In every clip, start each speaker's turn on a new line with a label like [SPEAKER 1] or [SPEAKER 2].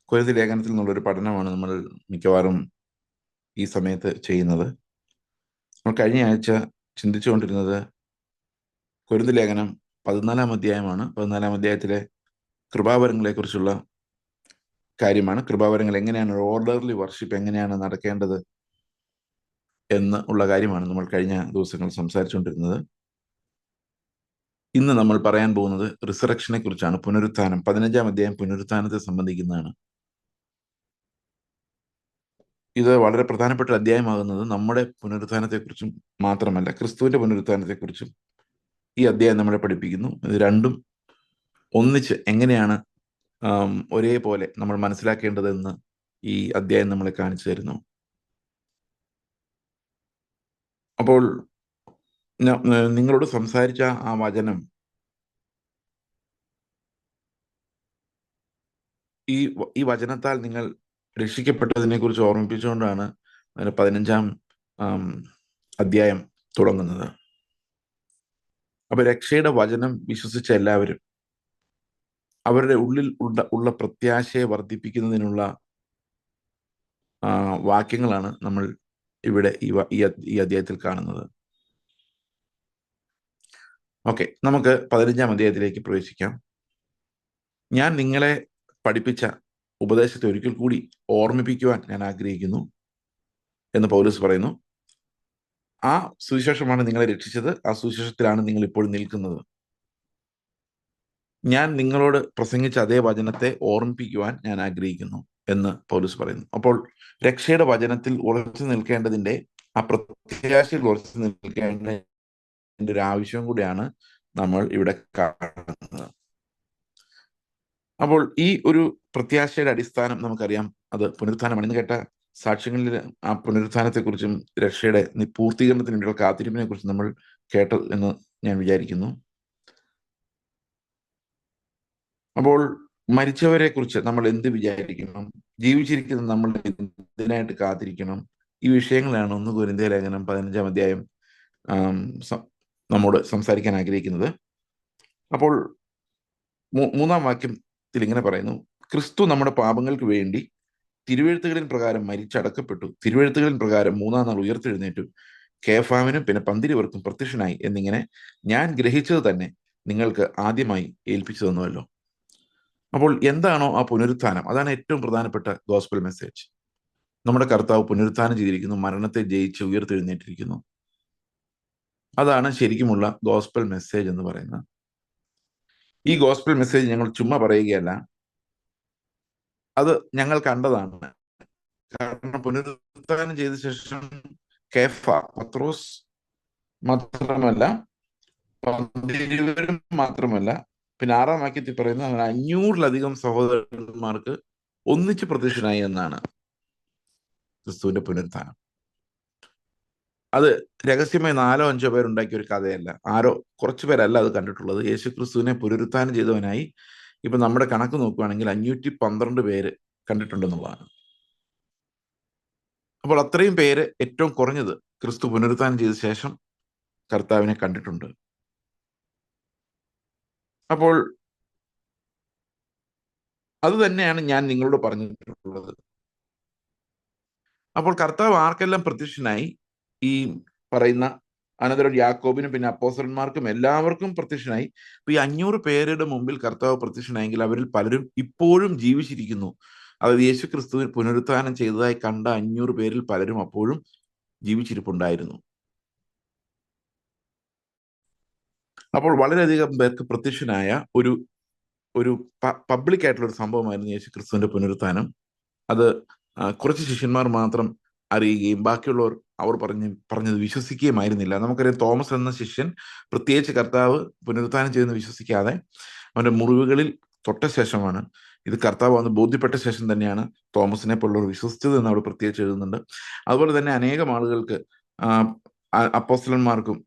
[SPEAKER 1] കൊരിന്ത്യർ ലേഖനത്തിൽ നിന്നുള്ളൊരു പഠനമാണ് നമ്മൾ മിക്കവാറും ഈ സമയത്ത് ചെയ്യുന്നത്. നമ്മൾ കഴിഞ്ഞ ആഴ്ച ചിന്തിച്ചുകൊണ്ടിരുന്നത് കൊരിന്ത്യർ ലേഖനം 14 അധ്യായമാണ്. 14 അധ്യായത്തിലെ കൃപാവരങ്ങളെക്കുറിച്ചുള്ള കാര്യമാണ്. കൃപാവരങ്ങൾ എങ്ങനെയാണ്, ഓർഡർലി വർഷിപ്പ് എങ്ങനെയാണ് നടക്കേണ്ടത് എന്ന് ഉള്ള കാര്യമാണ് നമ്മൾ കഴിഞ്ഞ ദിവസങ്ങൾ സംസാരിച്ചുകൊണ്ടിരുന്നത്. ഇന്ന് നമ്മൾ പറയാൻ പോകുന്നത് റിസറക്ഷനെ കുറിച്ചാണ്. പുനരുത്ഥാനം. 15 അധ്യായം പുനരുത്ഥാനത്തെ സംബന്ധിക്കുന്നതാണ്. ഇത് വളരെ പ്രധാനപ്പെട്ട അധ്യായമാകുന്നത് നമ്മുടെ പുനരുത്ഥാനത്തെക്കുറിച്ചും മാത്രമല്ല, ക്രിസ്തുവിന്റെ പുനരുത്ഥാനത്തെക്കുറിച്ചും ഈ അധ്യായം നമ്മളെ പഠിപ്പിക്കുന്നു. ഇത് രണ്ടും ഒന്നിച്ച് എങ്ങനെയാണ് ഒരേപോലെ നമ്മൾ മനസ്സിലാക്കേണ്ടതെന്ന് ഈ അധ്യായം നമ്മളെ കാണിച്ചു തരുന്നു. അപ്പോൾ നിങ്ങളോട് സംസാരിച്ച ആ വചനം ഈ വചനത്താൽ നിങ്ങൾ രക്ഷിക്കപ്പെട്ടതിനെ കുറിച്ച് ഓർമ്മിപ്പിച്ചുകൊണ്ടാണ് 15 അധ്യായം തുടങ്ങുന്നത്. അപ്പൊ രക്ഷയുടെ വചനം വിശ്വസിച്ച എല്ലാവരും അവരുടെ ഉള്ളിൽ ഉള്ള പ്രത്യാശയെ വർദ്ധിപ്പിക്കുന്നതിനുള്ള വാക്യങ്ങളാണ് നമ്മൾ ഇവിടെ ഈ അധ്യായത്തിൽ കാണുന്നത്. ഓക്കെ, നമുക്ക് 15 അധ്യായത്തിലേക്ക് പ്രവേശിക്കാം. ഞാൻ നിങ്ങളെ പഠിപ്പിച്ച ഉപദേശത്തെ ഒരിക്കൽ കൂടി ഓർമ്മിപ്പിക്കുവാൻ ഞാൻ ആഗ്രഹിക്കുന്നു എന്ന് പൗലോസ് പറയുന്നു. ആ സുവിശേഷമാണ് നിങ്ങളെ രക്ഷിച്ചത്. ആ സുവിശേഷത്തിലാണ് നിങ്ങൾ ഇപ്പോൾ നിൽക്കുന്നത്. ഞാൻ നിങ്ങളോട് പ്രസംഗിച്ച അതേ വചനത്തെ ഓർമ്മിപ്പിക്കുവാൻ ഞാൻ ആഗ്രഹിക്കുന്നു എന്ന് പൗലോസ് പറയുന്നു. അപ്പോൾ രക്ഷയുടെ വചനത്തിൽ ഉറച്ചു നിൽക്കേണ്ടതിന്റെ, ആ പ്രത്യാശയിൽ ഉറച്ചു നിൽക്കേണ്ടതിന്റെ ഒരു ആവശ്യം കൂടിയാണ് നമ്മൾ ഇവിടെ കാണുന്നത്. അപ്പോൾ ഈ ഒരു പ്രത്യാശയുടെ അടിസ്ഥാനം നമുക്കറിയാം, അത് പുനരുത്ഥാനമാണ്. ഇന്ന് കേട്ട സാക്ഷ്യങ്ങളിൽ ആ പുനരുത്ഥാനത്തെക്കുറിച്ചും രക്ഷയുടെ പൂർത്തീകരണത്തിന് വേണ്ടിയുള്ള കാത്തിരിപ്പിനെ കുറിച്ചും നമ്മൾ കേട്ടത് എന്ന് ഞാൻ വിചാരിക്കുന്നു. അപ്പോൾ മരിച്ചവരെ കുറിച്ച് നമ്മൾ എന്ത് വിചാരിക്കണം, ജീവിച്ചിരിക്കുന്ന നമ്മൾ എന്തിനായിട്ട് കാത്തിരിക്കണം, ഈ വിഷയങ്ങളാണ് 1 കൊരിന്ത്യർ ലേഖനം 15 അധ്യായം നമ്മോട് സംസാരിക്കാൻ ആഗ്രഹിക്കുന്നത്. അപ്പോൾ 3-ാം വാക്യത്തിൽ ഇങ്ങനെ പറയുന്നു: ക്രിസ്തു നമ്മുടെ പാപങ്ങൾക്ക് വേണ്ടി തിരുവെഴുത്തുകളിൻ പ്രകാരം മരിച്ചടക്കപ്പെട്ടു, തിരുവെഴുത്തുകളിൻ പ്രകാരം 3-ാം നാൾ ഉയർത്തെഴുന്നേറ്റു, കേഫാവിനും പിന്നെ 12 പേർക്കും പ്രത്യക്ഷനായി എന്നിങ്ങനെ ഞാൻ ഗ്രഹിച്ചത് തന്നെ നിങ്ങൾക്ക് ആദ്യമായി ഏൽപ്പിച്ചു തന്നുവല്ലോ. അപ്പോൾ എന്താണോ ആ പുനരുത്ഥാനം, അതാണ് ഏറ്റവും പ്രധാനപ്പെട്ട ഗോസ്പൽ മെസ്സേജ്. നമ്മുടെ കർത്താവ് പുനരുത്ഥാനം ചെയ്തിരിക്കുന്നു, മരണത്തെ ജയിച്ച് ഉയർത്തെഴുന്നേറ്റിരിക്കുന്നു. അതാണ് ശരിക്കുമുള്ള ഗോസ്പൽ മെസ്സേജ് എന്ന് പറയുന്നത്. ഈ ഗോസ്പൽ മെസ്സേജ് ഞങ്ങൾ ചുമ്മാ പറയുകയല്ല, അത് ഞങ്ങൾ കണ്ടതാണ്. കാരണം പുനരുത്ഥാനം ചെയ്ത ശേഷം കേഫ, പത്രോസ് മാത്രമല്ല, 12 മാത്രമല്ല, പിന്നെ 6-ാം വാക്യത്തിൽ പറയുന്ന 500-ലധികം സഹോദരന്മാർക്ക് ഒന്നിച്ച് പ്രത്യക്ഷനായി എന്നാണ് ക്രിസ്തുവിന്റെ പുനരുത്ഥാനം. അത് രഹസ്യമായി 4-5 പേരുണ്ടാക്കിയ ഒരു കഥയല്ല, കുറച്ചു പേരല്ല അത് കണ്ടിട്ടുള്ളത്. യേശു ക്രിസ്തുവിനെ പുനരുത്ഥാനം ചെയ്തവനായി ഇപ്പൊ നമ്മുടെ കണക്ക് നോക്കുകയാണെങ്കിൽ 512 പേര് കണ്ടിട്ടുണ്ടെന്നുള്ളതാണ്. അപ്പോൾ അത്രയും പേര് ഏറ്റവും കുറഞ്ഞത് ക്രിസ്തു പുനരുത്ഥാനം ചെയ്ത ശേഷം കർത്താവിനെ കണ്ടിട്ടുണ്ട്. അപ്പോൾ അത് തന്നെയാണ് ഞാൻ നിങ്ങളോട് പറഞ്ഞിട്ടുള്ളത്. അപ്പോൾ കർത്താവ് ആർക്കെല്ലാം പ്രത്യക്ഷനായി? ഈ പറയുന്ന അനന്തരം യാക്കോബിനും പിന്നെ അപ്പോസ്തലന്മാർക്കും എല്ലാവർക്കും പ്രത്യക്ഷനായി. അപ്പൊ ഈ 500 പേരുടെ മുമ്പിൽ കർത്താവ് പ്രത്യക്ഷനായെങ്കിൽ അവരിൽ പലരും ഇപ്പോഴും ജീവിച്ചിരിക്കുന്നു. അതായത് യേശു ക്രിസ്തുവിൽ പുനരുത്ഥാനം ചെയ്തതായി കണ്ട 500 പേരിൽ പലരും അപ്പോഴും ജീവിച്ചിരിപ്പുണ്ടായിരുന്നു. അപ്പോൾ വളരെയധികം പേർക്ക് പ്രത്യക്ഷനായ ഒരു പബ്ലിക് ആയിട്ടുള്ള ഒരു സംഭവമായിരുന്നു യേശു ക്രിസ്തുവിന്റെ പുനരുത്ഥാനം. അത് കുറച്ച് ശിഷ്യന്മാർ മാത്രം അറിയുകയും ബാക്കിയുള്ളവർ അവർ പറഞ്ഞത് വിശ്വസിക്കുകയുമായിരുന്നില്ല. നമുക്കറിയാം, തോമസ് എന്ന ശിഷ്യൻ പ്രത്യേകിച്ച് കർത്താവ് പുനരുത്ഥാനം ചെയ്യുന്ന വിശ്വസിക്കാതെ അവന്റെ മുറിവുകളിൽ തൊട്ട ശേഷമാണ്, ഇത് കർത്താവ് വന്ന് ബോധ്യപ്പെട്ട ശേഷം തന്നെയാണ് തോമസിനെ പോലുള്ളവർ വിശ്വസിച്ചത് എന്ന് അവിടെ പ്രത്യേകിച്ച് എഴുതുന്നുണ്ട്. അതുപോലെ തന്നെ അനേകം ആളുകൾക്ക്, അപ്പോസ്തലന്മാർക്കും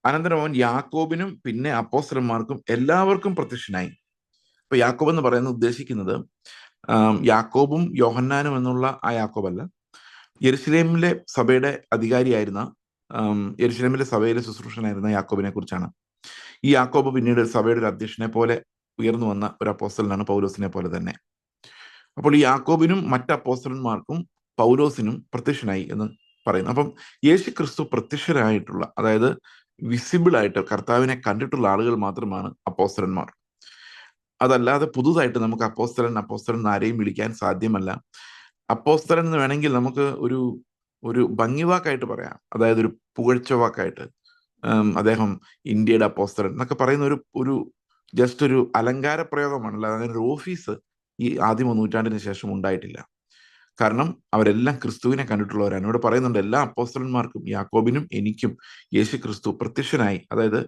[SPEAKER 1] അനന്തരം അവൻ യാക്കോബിനും പിന്നെ അപ്പോസ്തലന്മാർക്കും എല്ലാവർക്കും പ്രത്യക്ഷനായി. ഇപ്പൊ യാക്കോബ് എന്ന് പറയുന്നത് ഉദ്ദേശിക്കുന്നത് യാക്കോബും യോഹന്നാനും എന്നുള്ള ആ യാക്കോബല്ല, യെരുശലേമിലെ സഭയുടെ അധികാരിയായിരുന്ന, യെരുശലേമിലെ സഭയിലെ ശുശ്രൂഷനായിരുന്ന യാക്കോബിനെ കുറിച്ചാണ്. ഈ യാക്കോബ് പിന്നീട് സഭയുടെ ഒരു അധ്യക്ഷനെ പോലെ ഉയർന്നു വന്ന ഒരു അപ്പോസ്തലനാണ്, പൗലോസിനെ പോലെ തന്നെ. അപ്പോൾ ഈ യാക്കോബിനും മറ്റ് അപ്പോസ്തലന്മാർക്കും പൗലോസിനും പ്രത്യക്ഷനായി എന്ന് പറയുന്നു. അപ്പം യേശു ക്രിസ്തു പ്രത്യക്ഷരായിട്ടുള്ള, അതായത് വിസിബിൾ ആയിട്ട് കർത്താവിനെ കണ്ടിട്ടുള്ള ആളുകൾ മാത്രമാണ് അപ്പോസ്തലന്മാർ. അതല്ലാതെ പുതുതായിട്ട് നമുക്ക് അപ്പോസ്തലൻ ആരെയും വിളിക്കാൻ സാധ്യമല്ല. അപ്പോസ്തലൻ എന്ന് വേണമെങ്കിൽ നമുക്ക് ഒരു ഒരു ഭംഗിവാക്കായിട്ട് പറയാം, അതായത് ഒരു പുകഴ്ച വാക്കായിട്ട്. അദ്ദേഹം ഇന്ത്യയുടെ അപ്പോസ്തലൻ എന്നൊക്കെ പറയുന്ന ഒരു ഒരു ജസ്റ്റ് ഒരു അലങ്കാര പ്രയോഗമാണല്ലോ. അങ്ങനെ ഒരു ഓഫീസ് ഈ ആദ്യ നൂറ്റാണ്ടിന് ശേഷം ഉണ്ടായിട്ടില്ല. കാരണം അവരെല്ലാം ക്രിസ്തുവിനെ കണ്ടിട്ടുള്ളവരാണ്. ഇവിടെ പറയുന്നുണ്ട് എല്ലാ അപ്പോസ്തലന്മാർക്കും, യാക്കോബിനും എനിക്കും യേശു ക്രിസ്തു പ്രത്യക്ഷനായി. അതായത്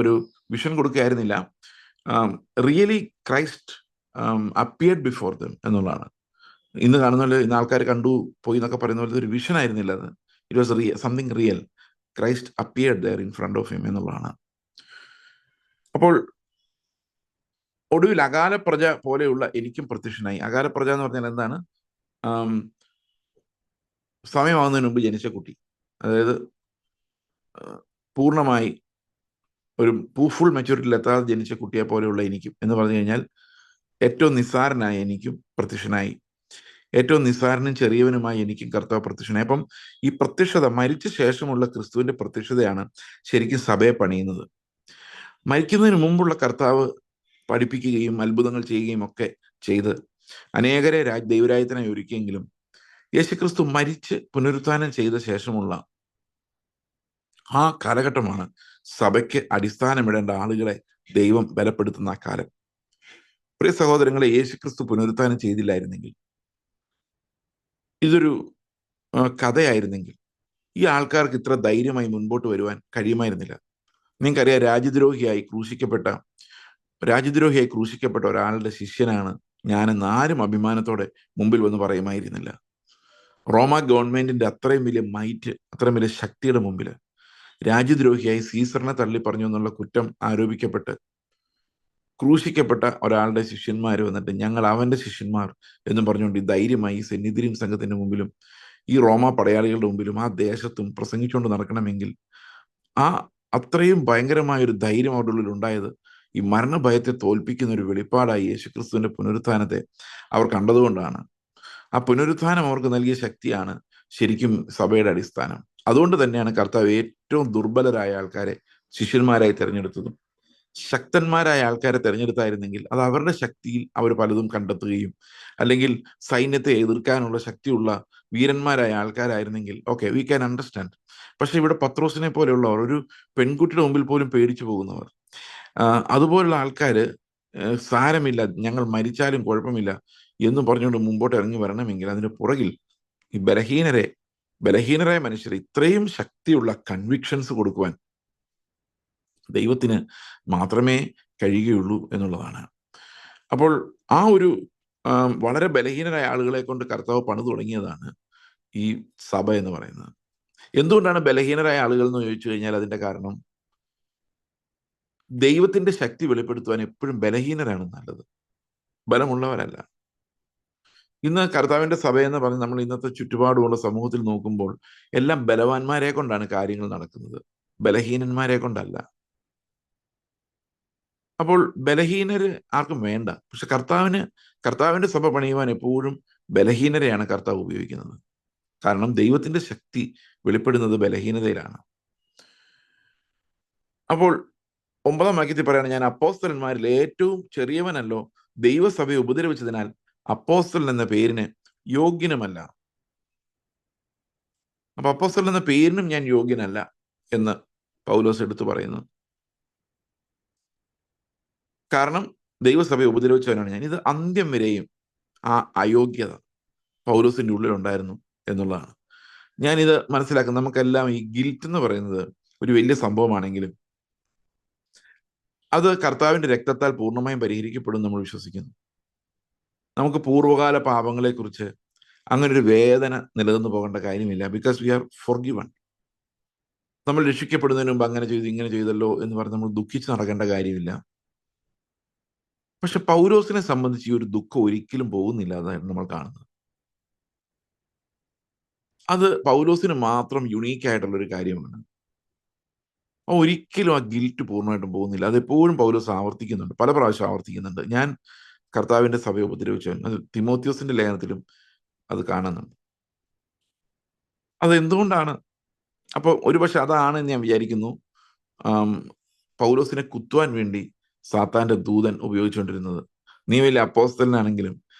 [SPEAKER 1] ഒരു വിഷൻ കൊടുക്കുകയായിരുന്നില്ല, really Christ appeared before them എന്നുള്ളതാണ്. ഇന്ന് കാണുന്ന പോലെ ഇന്ന് ആൾക്കാർ കണ്ടു പോയി എന്നൊക്കെ പറയുന്ന പോലെ ഒരു വിഷൻ ആയിരുന്നില്ല അത്. It was something real. Christ appeared there in front of him എന്നുള്ളതാണ്. അപ്പോൾ ഒടുവിൽ അകാല പ്രജ പോലെയുള്ള എനിക്കും പ്രത്യക്ഷനായി. അകാല പ്രജ എന്ന് പറഞ്ഞാൽ എന്താണ്? സമയമാകുന്നതിന് മുമ്പ് ജനിച്ച കുട്ടി, അതായത് പൂർണ്ണമായി ഒരു ഫുൾ മെച്യൂരിറ്റിയിൽ എത്താതെ ജനിച്ച കുട്ടിയെ പോലെയുള്ള എനിക്കും എന്ന് പറഞ്ഞു കഴിഞ്ഞാൽ ഏറ്റവും നിസ്സാരനായ എനിക്കും പ്രത്യക്ഷനായി. ഏറ്റവും നിസ്സാരനും ചെറിയവനുമായി എനിക്കും കർത്താവ് പ്രത്യക്ഷനായി. അപ്പം ഈ പ്രത്യക്ഷത, മരിച്ച ശേഷമുള്ള ക്രിസ്തുവിന്റെ പ്രത്യക്ഷതയാണ് ശരിക്കും സഭയെ പണിയുന്നത്. മരിക്കുന്നതിന് മുമ്പുള്ള കർത്താവ് പഠിപ്പിക്കുകയും അത്ഭുതങ്ങൾ ചെയ്യുകയും ഒക്കെ ചെയ്ത് അനേകരെ ദൈവരാജ്യത്തിനായി ഒരുക്കിയെങ്കിലും യേശുക്രിസ്തു മരിച്ച് പുനരുത്ഥാനം ചെയ്ത ശേഷമുള്ള ആ കാലഘട്ടമാണ് സഭയ്ക്ക് അടിസ്ഥാനമിടേണ്ട ആളുകളെ ദൈവം ബലപ്പെടുത്തുന്ന ആ കാലം. പ്രിയ സഹോദരങ്ങളെ, യേശുക്രിസ്തു പുനരുത്ഥാനം ചെയ്തില്ലായിരുന്നെങ്കിൽ, ഇതൊരു കഥയായിരുന്നെങ്കിൽ, ഈ ആൾക്കാർക്ക് ഇത്ര ധൈര്യമായി മുൻപോട്ട് വരുവാൻ കഴിയുമായിരുന്നില്ല. നിങ്ങൾക്കറിയാം, രാജ്യദ്രോഹിയായി ക്രൂശിക്കപ്പെട്ട ഒരാളുടെ ശിഷ്യനാണ് ഞാനെന്ന് ആരും അഭിമാനത്തോടെ മുമ്പിൽ വന്ന് പറയുമായിരുന്നില്ല. റോമ ഗവൺമെന്റിന്റെ അത്രയും വലിയ മൈറ്റ്, അത്രയും വലിയ ശക്തിയുടെ മുമ്പിൽ രാജ്യദ്രോഹിയായി സീസറിനെ തള്ളി പറഞ്ഞു എന്നുള്ള കുറ്റം ആരോപിക്കപ്പെട്ട് ക്രൂശിക്കപ്പെട്ട ഒരാളുടെ ശിഷ്യന്മാർ വന്നിട്ട് ഞങ്ങൾ അവന്റെ ശിഷ്യന്മാർ എന്ന് പറഞ്ഞുകൊണ്ട് ധൈര്യമായി സെന്നിദ്രീം സംഘത്തിന്റെ മുമ്പിലും ഈ റോമ പടയാളികളുടെ മുമ്പിലും ആ ദേശത്തും പ്രസംഗിച്ചുകൊണ്ട് നടക്കണമെങ്കിൽ ആ അത്രയും ഭയങ്കരമായ ഒരു ധൈര്യം അവരുടെ ഉള്ളിൽ ഉണ്ടായത് ഈ മരണഭയത്തെ തോൽപ്പിക്കുന്ന ഒരു വെളിപ്പാടായി യേശുക്രിസ്തുവിന്റെ പുനരുത്ഥാനത്തെ അവർ കണ്ടതുകൊണ്ടാണ്. ആ പുനരുത്ഥാനം അവർക്ക് നൽകിയ ശക്തിയാണ് ശരിക്കും സഭയുടെ അടിസ്ഥാനം. അതുകൊണ്ട് തന്നെയാണ് കർത്താവ് ഏറ്റവും ദുർബലരായ ആൾക്കാരെ ശിഷ്യന്മാരായി തിരഞ്ഞെടുത്തതും. ശക്തന്മാരായ ആൾക്കാരെ തിരഞ്ഞെടുത്തായിരുന്നെങ്കിൽ അത് അവരുടെ ശക്തിയിൽ അവർ പലതും കണ്ടെത്തുകയും, അല്ലെങ്കിൽ സൈന്യത്തെ എതിർക്കാനുള്ള ശക്തിയുള്ള വീരന്മാരായ ആൾക്കാരായിരുന്നെങ്കിൽ ഓക്കെ, വി ക്യാൻ അണ്ടർസ്റ്റാൻഡ്. പക്ഷെ ഇവിടെ പത്രോസിനെ പോലെയുള്ളവർ, ഒരു പെൺകുട്ടിയുടെ മുമ്പിൽ പോലും പേടിച്ചു പോകുന്നവർ, അതുപോലുള്ള ആൾക്കാര് സാരമില്ല, ഞങ്ങൾ മരിച്ചാലും കുഴപ്പമില്ല എന്ന് പറഞ്ഞുകൊണ്ട് മുമ്പോട്ട് ഇറങ്ങി വരണമെങ്കിൽ അതിന് പുറകിൽ ഈ ബലഹീനരായ മനുഷ്യരെ ഇത്രയും ശക്തിയുള്ള കൺവിക്ഷൻസ് കൊടുക്കുവാൻ ദൈവത്തിന് മാത്രമേ കഴിയുകയുള്ളൂ എന്നുള്ളതാണ്. അപ്പോൾ ആ ഒരു വളരെ ബലഹീനരായ ആളുകളെ കൊണ്ട് കർത്താവ് പണിതു തുടങ്ങിയതാണ് ഈ സഭ എന്ന് പറയുന്നത്. എന്തുകൊണ്ടാണ് ബലഹീനരായ ആളുകൾ എന്ന് ചോദിച്ചു കഴിഞ്ഞാൽ അതിന്റെ കാരണം, ദൈവത്തിന്റെ ശക്തി വെളിപ്പെടുത്തുവാൻ എപ്പോഴും ബലഹീനരാണ് നല്ലത്, ബലമുള്ളവരല്ല. ഇന്ന് കർത്താവിന്റെ സഭയെന്ന് പറഞ്ഞ് നമ്മൾ ഇന്നത്തെ ചുറ്റുപാടുമുള്ള സമൂഹത്തിൽ നോക്കുമ്പോൾ എല്ലാം ബലവാന്മാരെ കൊണ്ടാണ് കാര്യങ്ങൾ നടക്കുന്നത്, ബലഹീനന്മാരെ കൊണ്ടല്ല. അപ്പോൾ ബലഹീനര് ആർക്കും വേണ്ട. പക്ഷെ കർത്താവിന്റെ സഭ പണിയുവാൻ എപ്പോഴും ബലഹീനരെയാണ് കർത്താവ് ഉപയോഗിക്കുന്നത്. കാരണം ദൈവത്തിന്റെ ശക്തി വെളിപ്പെടുന്നത് ബലഹീനതയിലാണ്. അപ്പോൾ 9-ാം വാക്യത്തിൽ പറയാണ്, ഞാൻ അപ്പോസ്തലന്മാരിൽ ഏറ്റവും ചെറിയവനല്ലോ, ദൈവസഭയെ ഉപദ്രവിച്ചതിനാൽ അപ്പോസ്തലൻ എന്ന പേരിന് യോഗ്യനുമല്ല. അപ്പൊ അപ്പോസ്തലൻ എന്ന പേരിനും ഞാൻ യോഗ്യനല്ല എന്ന് പൗലോസ് എടുത്തു പറയുന്നു. കാരണം ദൈവസഭയെ ഉപദ്രവിച്ചവനാണ് ഞാൻ. ഇത് അന്ത്യം വരെയും ആ അയോഗ്യത പൗലോസിന്റെ ഉള്ളിലുണ്ടായിരുന്നു എന്നുള്ളതാണ് ഞാനിത് മനസ്സിലാക്കുന്നത്. നമുക്കെല്ലാം ഈ ഗിൽറ്റ് എന്ന് പറയുന്നത് ഒരു വലിയ സംഭവമാണെങ്കിലും അത് കർത്താവിന്റെ രക്തത്താൽ പൂർണ്ണമായും പരിഹരിക്കപ്പെടും നമ്മൾ വിശ്വസിക്കുന്നു. നമുക്ക് പൂർവ്വകാല പാപങ്ങളെ കുറിച്ച് അങ്ങനെ ഒരു വേദന നിലനിന്ന് പോകേണ്ട കാര്യമില്ല. Because we are forgiven. നമ്മൾ രക്ഷിക്കപ്പെടുന്നതിന് മുമ്പ് അങ്ങനെ ചെയ്തു ഇങ്ങനെ ചെയ്തല്ലോ എന്ന് പറഞ്ഞ് നമ്മൾ ദുഃഖിച്ച് നടക്കേണ്ട കാര്യമില്ല. പക്ഷെ പൗലോസിനെ സംബന്ധിച്ച് ഈ ഒരു ദുഃഖം ഒരിക്കലും പോകുന്നില്ല. അതാണ് നമ്മൾ കാണുന്നത്. അത് പൗലോസിന് മാത്രം യുണീക്ക് ആയിട്ടുള്ള ഒരു കാര്യമാണ്. ഒരിക്കലും ആ ഗിൽറ്റ് പൂർണ്ണമായിട്ടും പോകുന്നില്ല. അതെപ്പോഴും പൗലോസ് ആവർത്തിക്കുന്നുണ്ട്, പല പ്രാവശ്യം ആവർത്തിക്കുന്നുണ്ട്. ഞാൻ കർത്താവിന്റെ സഭയെ ഉപദ്രവിച്ചവൻ. അത് തിമോത്തിയോസിന്റെ ലേഖനത്തിലും അത് കാണുന്നുണ്ട്. അത് എന്തുകൊണ്ടാണ്? അപ്പോൾ ഒരുപക്ഷെ അതാണെന്ന് ഞാൻ വിചാരിക്കുന്നു പൗലോസിനെ കുത്തുവാൻ വേണ്ടി സാത്താന്റെ ദൂതൻ ഉപയോഗിച്ചുകൊണ്ടിരുന്നത്. നീ വലിയ അപ്പോസ്തലനാണെങ്കിലും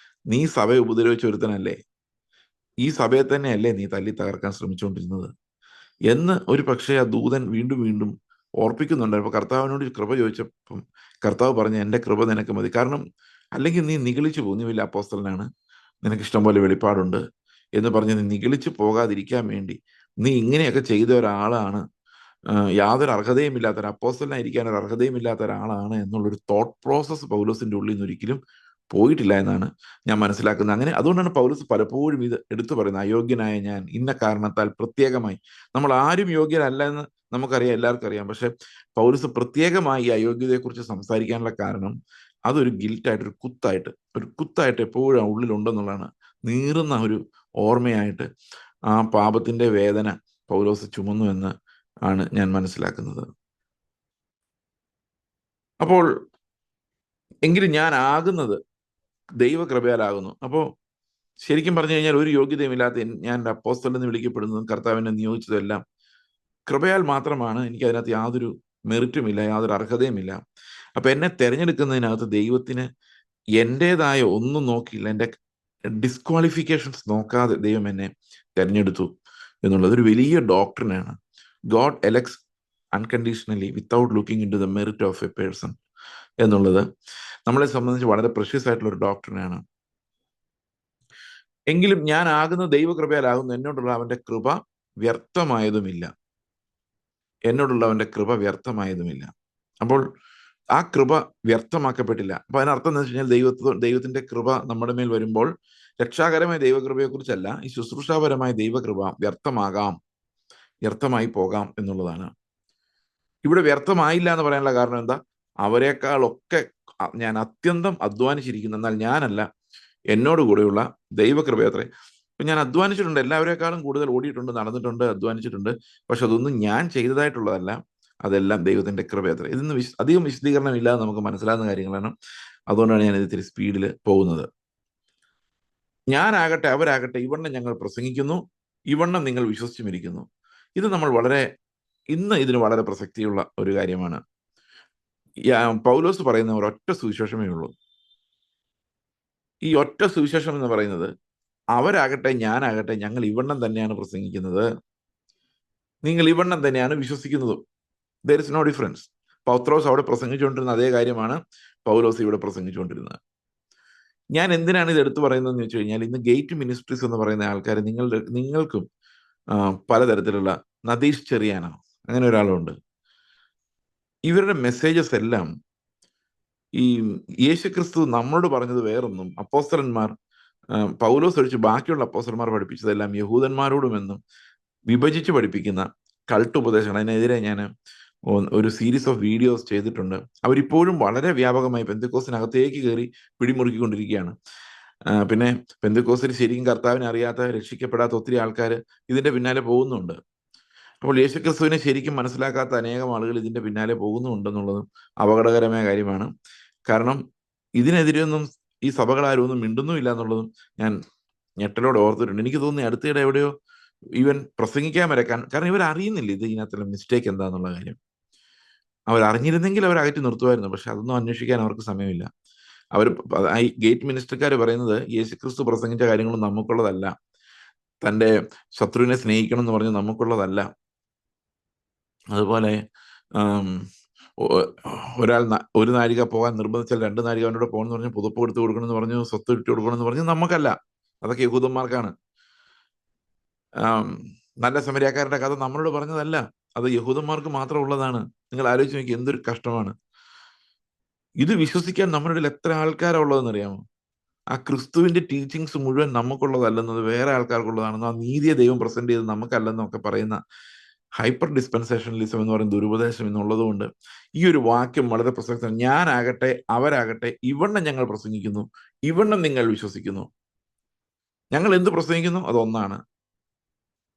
[SPEAKER 1] നീ സഭയെ ഉപദ്രവിച്ച ഒരുത്തനല്ലേ, ഈ സഭയെ തന്നെയല്ലേ നീ തല്ലി തകർക്കാൻ ശ്രമിച്ചുകൊണ്ടിരുന്നത് എന്ന് ഒരു പക്ഷേ ആ ദൂതൻ വീണ്ടും വീണ്ടും ഓർപ്പിക്കുന്നുണ്ട്. അപ്പൊ കർത്താവിനോട് കൃപ ചോദിച്ചപ്പം കർത്താവ് പറഞ്ഞു, എൻ്റെ കൃപ നിനക്ക് മതി. കാരണം അല്ലെങ്കിൽ നീ നിഗളിച്ചു പോകും, നീ വലിയ അപ്പോസ്തലനാണ്, നിനക്ക് ഇഷ്ടം പോലെ വെളിപ്പാടുണ്ട് എന്ന് പറഞ്ഞ് നീ നിഗളിച്ചു പോകാതിരിക്കാൻ വേണ്ടി നീ ഇങ്ങനെയൊക്കെ ചെയ്ത ഒരാളാണ്, യാതൊരു അർഹതയും ഇല്ലാത്ത ഒരു അപ്പോസ്തലനായിരിക്കാൻ ഒരു അർഹതയും ഇല്ലാത്ത ഒരാളാണ് എന്നുള്ളൊരു തോട്ട് പ്രോസസ്സ് പൗലോസിന്റെ ഉള്ളിൽ നിന്ന് ഒരിക്കലും പോയിട്ടില്ല എന്നാണ് ഞാൻ മനസ്സിലാക്കുന്നത്. അങ്ങനെ അതുകൊണ്ടാണ് പൗലോസ് പലപ്പോഴും ഇത് എടുത്തു പറയുന്നത്, അയോഗ്യനായ ഞാൻ ഇന്ന കാരണത്താൽ പ്രത്യേകമായി. നമ്മൾ ആരും യോഗ്യരല്ല എന്ന് നമുക്കറിയാം, എല്ലാവർക്കും അറിയാം. പക്ഷെ പൗലോസ് പ്രത്യേകമായി ഈ അയോഗ്യതയെക്കുറിച്ച് സംസാരിക്കാനുള്ള കാരണം അതൊരു ഗിൽറ്റായിട്ട്, ഒരു കുത്തായിട്ട് എപ്പോഴും ഉള്ളിലുണ്ടെന്നുള്ളതാണ്. നീറുന്ന ഒരു ഓർമ്മയായിട്ട് ആ പാപത്തിന്റെ വേദന പൗലോസ് ചുമന്നു എന്ന് ആണ് ഞാൻ മനസ്സിലാക്കുന്നത്. അപ്പോൾ എങ്കിലും ഞാൻ ആകുന്നത് ദൈവകൃപയാലാകുന്നു. അപ്പോൾ ശരിക്കും പറഞ്ഞു കഴിഞ്ഞാൽ ഒരു യോഗ്യതയുമില്ലാത്ത ഞാൻ അപ്പോസ്തലൻ എന്ന് വിളിക്കപ്പെടുന്നതും കർത്താവിനെ നിയോഗിച്ചതും എല്ലാം കൃപയാൽ മാത്രമാണ്. എനിക്ക് അതിനകത്ത് യാതൊരു മെറിറ്റുമില്ല, യാതൊരു അർഹതയുമില്ല. അപ്പൊ എന്നെ തിരഞ്ഞെടുക്കുന്നതിനകത്ത് ദൈവത്തിന് എൻ്റെതായ ഒന്നും നോക്കിയില്ല, എൻ്റെ ഡിസ്ക്വാളിഫിക്കേഷൻസ് നോക്കാതെ ദൈവം എന്നെ തിരഞ്ഞെടുത്തു എന്നുള്ളത് ഒരു വലിയ ഡോക്ടറിനാണ്. God elects unconditionally without looking into the merit of a person എന്നുള്ളത് നമ്മളെ സംബന്ധിച്ച് വളരെ പ്രഷ്യസ് ആയിട്ടുള്ള ഒരു ഡോക്ടറിനാണ്. എങ്കിലും ഞാൻ ആകുന്ന ദൈവകൃപയാലാകുന്നു, എന്നോടുള്ള അവന്റെ കൃപ വ്യർത്ഥമായതുമില്ല, എന്നോടുള്ള അവന്റെ കൃപ വ്യർത്ഥമായതുമില്ല. അപ്പോൾ ആ കൃപ വ്യർത്ഥമാക്കപ്പെട്ടില്ല. അപ്പൊ അതിനർത്ഥം എന്ന് വെച്ച് കഴിഞ്ഞാൽ ദൈവത്തിന്റെ കൃപ നമ്മുടെ മേൽ വരുമ്പോൾ രക്ഷാകരമായ ദൈവകൃപയെ കുറിച്ചല്ല, ഈ ശുശ്രൂഷാപരമായ ദൈവകൃപ വ്യർത്ഥമായി പോകാം എന്നുള്ളതാണ്. ഇവിടെ വ്യർത്ഥമായില്ല എന്ന് പറയാനുള്ള കാരണം എന്താ? അവരെക്കാളൊക്കെ ഞാൻ അത്യന്തം അധ്വാനിച്ചിരിക്കുന്നു, എന്നാൽ ഞാനല്ല, എന്നോട് കൂടെയുള്ള ദൈവകൃപ അത്രേ. ഇപ്പൊ ഞാൻ അധ്വാനിച്ചിട്ടുണ്ട്, എല്ലാവരെക്കാളും കൂടുതൽ ഓടിയിട്ടുണ്ട്, നടന്നിട്ടുണ്ട്, അധ്വാനിച്ചിട്ടുണ്ട്. പക്ഷെ അതൊന്നും ഞാൻ ചെയ്തതായിട്ടുള്ളതല്ല, അതെല്ലാം ദൈവത്തിന്റെ കൃപ അത്രേ. ഇതിന്ന് അധികം വിശദീകരണം ഇല്ലാതെ നമുക്ക് മനസ്സിലാകുന്ന കാര്യങ്ങളാണ്. അതുകൊണ്ടാണ് ഞാൻ ഇത്തിരി സ്പീഡിൽ പോകുന്നത്. ഞാനാകട്ടെ അവരാകട്ടെ ഇവണ്ണം ഞങ്ങൾ പ്രസംഗിക്കുന്നു, ഇവണ്ണം നിങ്ങൾ വിശ്വസിച്ചുമിരിക്കുന്നു. ഇത് നമ്മൾ ഇന്ന് ഇതിന് വളരെ പ്രസക്തിയുള്ള ഒരു കാര്യമാണ്. പൗലോസ് പറയുന്ന ഒരൊറ്റ സുവിശേഷമേ ഉള്ളൂ. ഈ ഒറ്റ സുവിശേഷം എന്ന് പറയുന്നത്, അവരാകട്ടെ ഞാനാകട്ടെ ഞങ്ങൾ ഇവണ്ണം തന്നെയാണ് പ്രസംഗിക്കുന്നത്, നിങ്ങൾ ഇവണ്ണം തന്നെയാണ് വിശ്വസിക്കുന്നതും. There is no difference. പൗത്രോസ് അവിടെ പ്രസംഗിച്ചുകൊണ്ടിരുന്ന അതേ കാര്യമാണ് പൗലോസ് ഇവിടെ പ്രസംഗിച്ചുകൊണ്ടിരുന്നത്. ഞാൻ എന്തിനാണ് ഇത് എടുത്തു പറയുന്നതെന്ന് വെച്ച് കഴിഞ്ഞാൽ, ഇന്ന് ഗേറ്റ് മിനിസ്ട്രീസ് എന്ന് പറയുന്ന ആൾക്കാർ നിങ്ങൾക്കും പലതരത്തിലുള്ള നദീഷ് ചെറിയാനോ അങ്ങനെ ഒരാളുണ്ട്. ഇവരുടെ മെസ്സേജസ് എല്ലാം ഈ യേശുക്രിസ്തു നമ്മളോട് പറഞ്ഞത് വേറൊന്നും, അപ്പോസ്തലന്മാർ പൗലോസ് ഒഴിച്ച് ബാക്കിയുള്ള അപ്പോസ്തലന്മാർ പഠിപ്പിച്ചതെല്ലാം യഹൂദന്മാരോടുമെന്നും വിഭജിച്ച് പഠിപ്പിക്കുന്ന കൾട്ട് ഉപദേശങ്ങൾ. അതിനെതിരെ ഞാൻ ഒരു സീരീസ് ഓഫ് വീഡിയോസ് ചെയ്തിട്ടുണ്ട്. അവരിപ്പോഴും വളരെ വ്യാപകമായി പെന്തക്കോസിനകത്തേക്ക് കയറി പിടിമുറുക്കിക്കൊണ്ടിരിക്കുകയാണ്. പിന്നെ പെന്തക്കോസിൽ ശരിക്കും കർത്താവിനെ അറിയാത്ത, രക്ഷിക്കപ്പെടാത്ത ഒത്തിരി ആൾക്കാർ ഇതിന്റെ പിന്നാലെ പോകുന്നുണ്ട്. അപ്പോൾ യേശുക്രിസ്തുവിനെ ശരിക്കും മനസ്സിലാക്കാത്ത അനേകം ആളുകൾ ഇതിന്റെ പിന്നാലെ പോകുന്നുണ്ടെന്നുള്ളതും അപകടകരമായ കാര്യമാണ്. കാരണം ഇതിനെതിരെയൊന്നും ഈ സഭകളാരും ഒന്നും മിണ്ടുന്നുമില്ല എന്നുള്ളതും ഞാൻ ഞെട്ടലോടെ ഓർത്തിട്ടുണ്ട്. എനിക്ക് തോന്നുന്നു അടുത്തിടെ എവിടെയോ ഈവൻ പ്രസംഗിക്കാൻ വരെ, കാരണം ഇവരറിയുന്നില്ല ഇത് ഇതിനകത്തുള്ള മിസ്റ്റേക്ക് എന്താന്നുള്ള കാര്യം. അവരറിഞ്ഞിരുന്നെങ്കിൽ അവർ അകറ്റി നിർത്തുമായിരുന്നു. പക്ഷെ അതൊന്നും അന്വേഷിക്കാൻ അവർക്ക് സമയമില്ല. ഈ ഗേറ്റ് മിനിസ്റ്റർക്കാർ പറയുന്നത് യേശുക്രിസ്തു പ്രസംഗിച്ച കാര്യങ്ങളും നമുക്കുള്ളതല്ല, തൻ്റെ ശത്രുവിനെ സ്നേഹിക്കണം എന്ന് പറഞ്ഞ് നമുക്കുള്ളതല്ല. അതുപോലെ ഒരാൾ ഒരു നാഴിക പോകാൻ നിർബന്ധിച്ചാൽ 2 നാഴിക അവനോട് പോകണമെന്ന് പറഞ്ഞ് പുതുപ്പ് കൊടുത്തു കൊടുക്കണമെന്ന് പറഞ്ഞു, സ്വത്ത് ഇട്ട് കൊടുക്കണമെന്ന് പറഞ്ഞു നമുക്കല്ല. അതൊക്കെ യഹൂദന്മാർക്കാണ്. നല്ല സമരിയാക്കാരുടെ കഥ നമ്മളോട് പറഞ്ഞതല്ല, അത് യഹൂദന്മാർക്ക് മാത്രം ഉള്ളതാണ്. നിങ്ങൾ ആലോചിച്ച് നോക്കി, എന്തൊരു കഷ്ടമാണ്. ഇത് വിശ്വസിക്കാൻ നമ്മുടെ ഇടയിൽ എത്ര ആൾക്കാരാണ് ഉള്ളതെന്ന് അറിയാമോ? ആ ക്രിസ്തുവിന്റെ ടീച്ചിങ്സ് മുഴുവൻ നമുക്കുള്ളതല്ലെന്നത് വേറെ ആൾക്കാർക്കുള്ളതാണെന്നോ, ആ നീതിയെ ദൈവം പ്രസന്റ് ചെയ്ത് നമുക്കല്ലെന്നോ ഒക്കെ പറയുന്ന ഹൈപ്പർ ഡിസ്പെൻസേഷണലിസം എന്ന് പറയുന്ന ദുരുപദേശം എന്നുള്ളത് കൊണ്ട് ഈ ഒരു വാക്യം വളരെ പ്രസക്തമാണ്. ഞാനാകട്ടെ അവരാകട്ടെ ഇവണ്ണം ഞങ്ങൾ പ്രസംഗിക്കുന്നു, ഇവണ്ണം നിങ്ങൾ വിശ്വസിക്കുന്നു. ഞങ്ങൾ എന്ത് പ്രസംഗിക്കുന്നു അതൊന്നാണ്.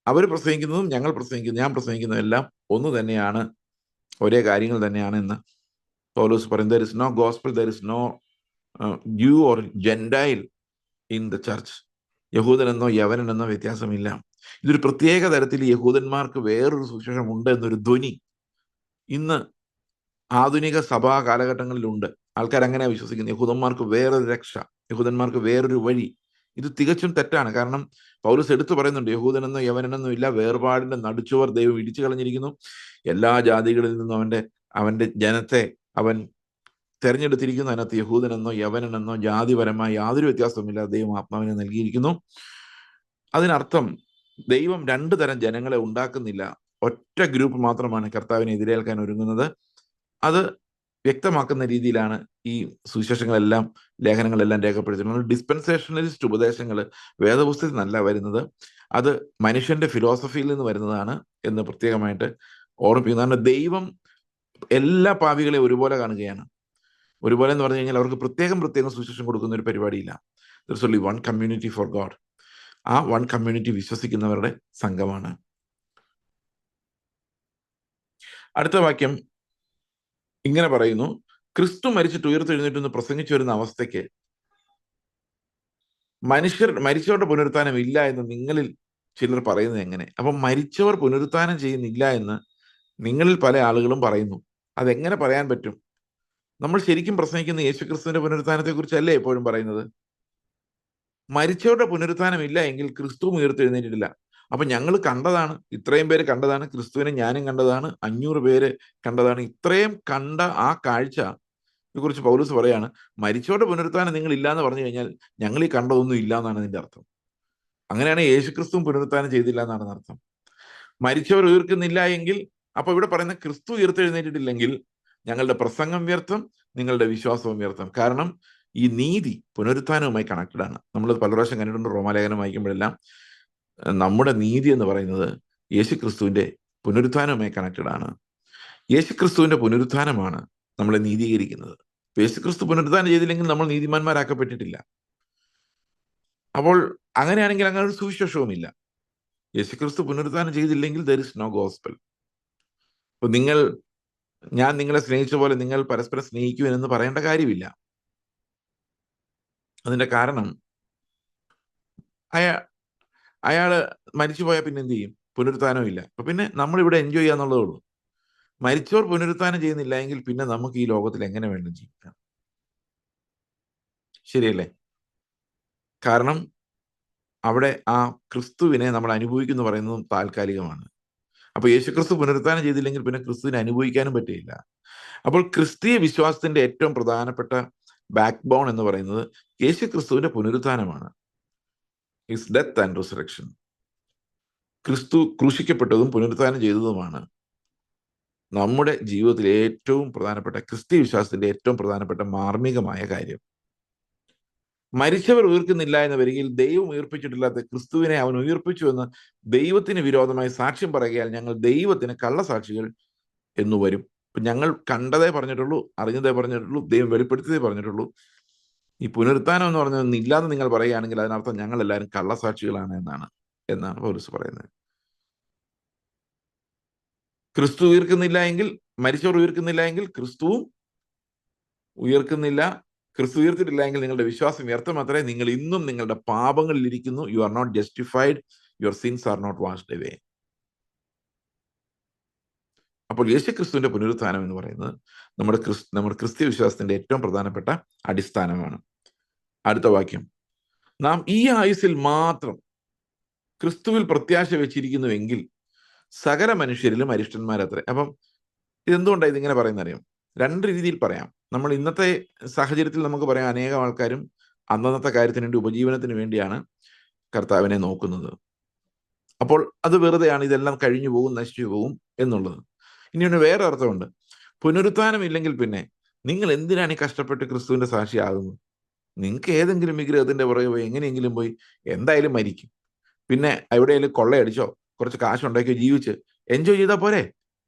[SPEAKER 1] അവർ പ്രസംഗിക്കുന്നതും ഞങ്ങൾ ഞാൻ പ്രസംഗിക്കുന്നതും എല്ലാം ഒന്ന് തന്നെയാണ്, ഒരേ കാര്യങ്ങൾ തന്നെയാണ് എന്ന് പൗലോസ് പറയും. There is no gospel, there is no Jew or gentile in the church. യഹൂദനെന്നോ യവനെന്നോ വ്യത്യാസമില്ല. ഇതൊരു പ്രത്യേക തരത്തിൽ യഹൂദന്മാർക്ക് വേറൊരു സുവിശേഷം ഉണ്ട് എന്നൊരു ധ്വനി ഇന്ന് ആധുനിക സഭാ കാലഘട്ടങ്ങളിലുണ്ട്. ആൾക്കാർ അങ്ങനെ വിശ്വസിക്കുന്നു. യഹൂദന്മാർക്ക് വേറൊരു രക്ഷ, യഹൂദന്മാർക്ക് വേറൊരു വഴി. ഇത് തികച്ചും തെറ്റാണ്. കാരണം പൗലോസ് എടുത്തു പറയുന്നുണ്ട്, യഹൂദനെന്നോ യവനെന്നോ ഇല്ല, വേർപാടിന്റെ നടുച്ചുവർ ദൈവം ഇടിച്ചു കളഞ്ഞിരിക്കുന്നു. എല്ലാ ജാതികളിൽ നിന്നും അവന്റെ ജനത്തെ അവൻ തെരഞ്ഞെടുത്തിരിക്കുന്നു. അതിനകത്ത് യഹൂദനെന്നോ യവനെന്നോ ജാതിപരമായ യാതൊരു വ്യത്യാസവുമില്ല, ദൈവം ആത്മാവിനെ നൽകിയിരിക്കുന്നു. അതിനർത്ഥം ദൈവം രണ്ടു തരം ജനങ്ങളെ ഉണ്ടാക്കുന്നില്ല, ഒറ്റ ഗ്രൂപ്പ് മാത്രമാണ് കർത്താവിനെ എതിരേൽക്കാൻ ഒരുങ്ങുന്നത്. അത് വ്യക്തമാക്കുന്ന രീതിയിലാണ് ഈ സുവിശേഷങ്ങളെല്ലാം, ലേഖനങ്ങളെല്ലാം രേഖപ്പെടുത്തിയിട്ടുള്ളത്. ഡിസ്പെൻസേഷണലിസ്റ്റ് ഉപദേശങ്ങൾ വേദപുസ്തകത്തിൽ നല്ല വരുന്നത്, അത് മനുഷ്യന്റെ ഫിലോസഫിയിൽ നിന്ന് വരുന്നതാണ് എന്ന് പ്രത്യേകമായിട്ട് ഓർമ്മിപ്പിക്കുന്നു. കാരണം ദൈവം എല്ലാ പാപികളെയും ഒരുപോലെ കാണുകയാണ്. ഒരുപോലെ എന്ന് പറഞ്ഞു കഴിഞ്ഞാൽ അവർക്ക് പ്രത്യേകം സുവിശേഷം കൊടുക്കുന്ന ഒരു പരിപാടിയില്ല. ദർസ് only one community for God. ആ വൺ കമ്മ്യൂണിറ്റി വിശ്വസിക്കുന്നവരുടെ സംഘമാണ്. അടുത്ത വാക്യം ഇങ്ങനെ പറയുന്നു, ക്രിസ്തു മരിച്ചിട്ട് ഉയർത്തെഴുന്നേറ്റെന്ന് പ്രസംഗിച്ചു വരുന്ന അവസ്ഥയ്ക്ക് മരിച്ചവരുടെ പുനരുത്ഥാനം ഇല്ല എന്ന് നിങ്ങളിൽ ചിലർ പറയുന്നത് എങ്ങനെ? അപ്പം മരിച്ചവർ പുനരുത്ഥാനം ചെയ്യുന്നില്ല എന്ന് നിങ്ങളിൽ പല ആളുകളും പറയുന്നു. അതെങ്ങനെ പറയാൻ പറ്റും? നമ്മൾ ശരിക്കും പ്രസംഗിക്കുന്ന യേശുക്രിസ്തുവിന്റെ പുനരുത്ഥാനത്തെ കുറിച്ചല്ലേ എപ്പോഴും പറയുന്നത്. മരിച്ചവരുടെ പുനരുത്ഥാനം ഇല്ല എങ്കിൽ ക്രിസ്തു ഉയർത്തെഴുന്നേറ്റിട്ടില്ല. അപ്പൊ ഞങ്ങൾ കണ്ടതാണ്, ഇത്രയും പേര് കണ്ടതാണ്, ക്രിസ്തുവിനെ ഞാനും കണ്ടതാണ്, 500 പേര് കണ്ടതാണ്. ഇത്രയും കണ്ട ആ കാഴ്ച കുറിച്ച് പൗലോസ് പറയാണ്, മരിച്ചവരുടെ പുനരുത്ഥാനം നിങ്ങൾ ഇല്ലാന്ന് പറഞ്ഞു കഴിഞ്ഞാൽ ഞങ്ങൾ ഈ കണ്ടതൊന്നും ഇല്ല എന്നാണ് അതിന്റെ അർത്ഥം. അങ്ങനെയാണ് യേശുക്രിസ്തു പുനരുത്ഥാനം ചെയ്തില്ല എന്നാണ് അർത്ഥം. മരിച്ചവർ ഉയർക്കുന്നില്ല എങ്കിൽ, അപ്പൊ ഇവിടെ പറയുന്ന ക്രിസ്തു ഉയർത്തെഴുന്നേറ്റിട്ടില്ലെങ്കിൽ ഞങ്ങളുടെ പ്രസംഗം വ്യർത്ഥം, നിങ്ങളുടെ വിശ്വാസവും വ്യർത്ഥം. കാരണം ഈ നീതി പുനരുത്ഥാനവുമായി കണക്റ്റഡ് ആണ്. നമ്മൾ പല പ്രാവശ്യം കണ്ടിട്ടുണ്ട് റോമാലേഖനം വായിക്കുമ്പോഴെല്ലാം. നമ്മുടെ നീതി എന്ന് പറയുന്നത് യേശുക്രിസ്തുവിന്റെ പുനരുത്ഥാനവുമായി കണക്റ്റഡ് ആണ്. യേശുക്രിസ്തുവിന്റെ പുനരുത്ഥാനമാണ് നമ്മളെ നീതീകരിക്കുന്നത്. യേശുക്രിസ്തു പുനരുത്ഥാനം ചെയ്തില്ലെങ്കിൽ നമ്മൾ നീതിമാന്മാരാക്കപ്പെട്ടിട്ടില്ല. അപ്പോൾ അങ്ങനെയാണെങ്കിൽ അങ്ങനെ ഒരു സുവിശേഷവുമില്ല. യേശുക്രിസ്തു പുനരുത്ഥാനം ചെയ്തില്ലെങ്കിൽ ദർ ഇസ് നോ ഗോസ്പൽ. അപ്പൊ ഞാൻ നിങ്ങളെ സ്നേഹിച്ച പോലെ നിങ്ങൾ പരസ്പരം സ്നേഹിക്കുമെന്ന് പറയേണ്ട കാര്യമില്ല. അതിന്റെ കാരണം അയാള് മരിച്ചു പോയാൽ പിന്നെ എന്ത് ചെയ്യും? പുനരുത്ഥാനം ഇല്ല. അപ്പൊ പിന്നെ നമ്മൾ ഇവിടെ എൻജോയ് ചെയ്യാന്നുള്ളതേ ഉള്ളൂ. മരിച്ചവർ പുനരുത്ഥാനം ചെയ്യുന്നില്ല എങ്കിൽ പിന്നെ നമുക്ക് ഈ ലോകത്തിൽ എങ്ങനെ വേണം ജീവിക്കാം? ശരിയല്ലേ? കാരണം അവിടെ ആ ക്രിസ്തുവിനെ നമ്മൾ അനുഭവിക്കുന്നു പറയുന്നതും താൽക്കാലികമാണ്. അപ്പൊ യേശുക്രിസ്തു പുനരുത്ഥാനം ചെയ്തില്ലെങ്കിൽ പിന്നെ ക്രിസ്തുവിനെ അനുഭവിക്കാനും പറ്റില്ല. അപ്പോൾ ക്രിസ്തീയ വിശ്വാസത്തിന്റെ ഏറ്റവും പ്രധാനപ്പെട്ട ബാക്ക് ബോൺ എന്ന് പറയുന്നത് യേശുക്രിസ്തുവിന്റെ പുനരുത്ഥാനമാണ്. His death and resurrection. ക്രിസ്തു ക്രൂശിക്കപ്പെട്ടതും പുനരുത്ഥാനം ചെയ്തതുമാണ് നമ്മുടെ ജീവിതത്തിലെ ഏറ്റവും പ്രധാനപ്പെട്ട, ക്രിസ്തീയ വിശ്വാസത്തിന്റെ ഏറ്റവും പ്രധാനപ്പെട്ട മാർമികമായ കാര്യം. മരിച്ചവർ ഉയർക്കുന്നില്ല എന്ന വരികയിൽ ദൈവം ഉയർപ്പിച്ചിട്ടില്ലാത്ത ക്രിസ്തുവിനെ അവൻ ഉയർപ്പിച്ചു എന്ന് ദൈവത്തിന് വിരോധമായി സാക്ഷ്യം പറയുകയാൽ ഞങ്ങൾ ദൈവത്തിന് കള്ളസാക്ഷികൾ എന്ന് വരും. ഇപ്പൊ ഞങ്ങൾ കണ്ടതേ പറഞ്ഞിട്ടുള്ളൂ, അറിഞ്ഞതേ പറഞ്ഞിട്ടുള്ളൂ, ദൈവം വെളിപ്പെടുത്തിയതേ പറഞ്ഞിട്ടുള്ളൂ. ഈ പുനരുത്ഥാനം എന്ന് പറഞ്ഞതൊന്നും ഇല്ലാന്ന് നിങ്ങൾ പറയുകയാണെങ്കിൽ അതിനർത്ഥം ഞങ്ങൾ എല്ലാവരും കള്ളസാക്ഷികളാണ് എന്നാണ് പൗലോസ് പറയുന്നത്. ക്രിസ്തു ഉയർക്കുന്നില്ല എങ്കിൽ, മരിച്ചവർ ഉയർക്കുന്നില്ല എങ്കിൽ ക്രിസ്തുവും ഉയർക്കുന്നില്ല. ക്രിസ്തു ഉയർത്തിട്ടില്ല എങ്കിൽ നിങ്ങളുടെ വിശ്വാസം വ്യർത്ഥമത്രേ. നിങ്ങൾ ഇന്നും നിങ്ങളുടെ പാപങ്ങളിൽ ഇരിക്കുന്നു. You are not justified, your sins are not washed away. അപ്പോൾ യേശുക്രിസ്തുവിന്റെ പുനരുത്ഥാനം എന്ന് പറയുന്നത് നമ്മുടെ ക്രിസ്തീയ വിശ്വാസത്തിന്റെ ഏറ്റവും പ്രധാനപ്പെട്ട അടിസ്ഥാനമാണ്. അടുത്ത വാക്യം, നാം ഈ ആയുസ്സിൽ മാത്രം ക്രിസ്തുവിൽ പ്രത്യാശ വെച്ചിരിക്കുന്നുവെങ്കിൽ സകല മനുഷ്യരിലും അരിഷ്ടന്മാരത്രേ. അപ്പം ഇതെന്തുകൊണ്ടാണ് ഇതിങ്ങനെ പറയുന്നത് അറിയാം? രണ്ട് രീതിയിൽ പറയാം. നമ്മൾ ഇന്നത്തെ സാഹചര്യത്തിൽ നമുക്ക് പറയാം, അനേകം ആൾക്കാരും അന്നത്തെ കാര്യത്തിന് വേണ്ടി, ഉപജീവനത്തിന് വേണ്ടിയാണ് കർത്താവിനെ നോക്കുന്നത്. അപ്പോൾ അത് വെറുതെയാണ്, ഇതെല്ലാം കഴിഞ്ഞു പോകും, നശിച്ചു പോകും എന്നുള്ളത്. ഇനി വേറെ അർത്ഥമുണ്ട്. പുനരുത്ഥാനം ഇല്ലെങ്കിൽ പിന്നെ നിങ്ങൾ എന്തിനാണ് ഈ കഷ്ടപ്പെട്ട് ക്രിസ്തുവിന്റെ സാക്ഷിയാകുന്നത്? നിങ്ങൾക്ക് ഏതെങ്കിലും വിഗ്രഹത്തിന്റെ പുറകെ പോയി എങ്ങനെയെങ്കിലും പോയി എന്തായാലും മരിക്കും. പിന്നെ എവിടെയെങ്കിലും കൊള്ളയടിച്ചോ കുറച്ച് കാശുണ്ടാക്കിയോ ജീവിച്ച് എൻജോയ് ചെയ്താൽ പോരെ?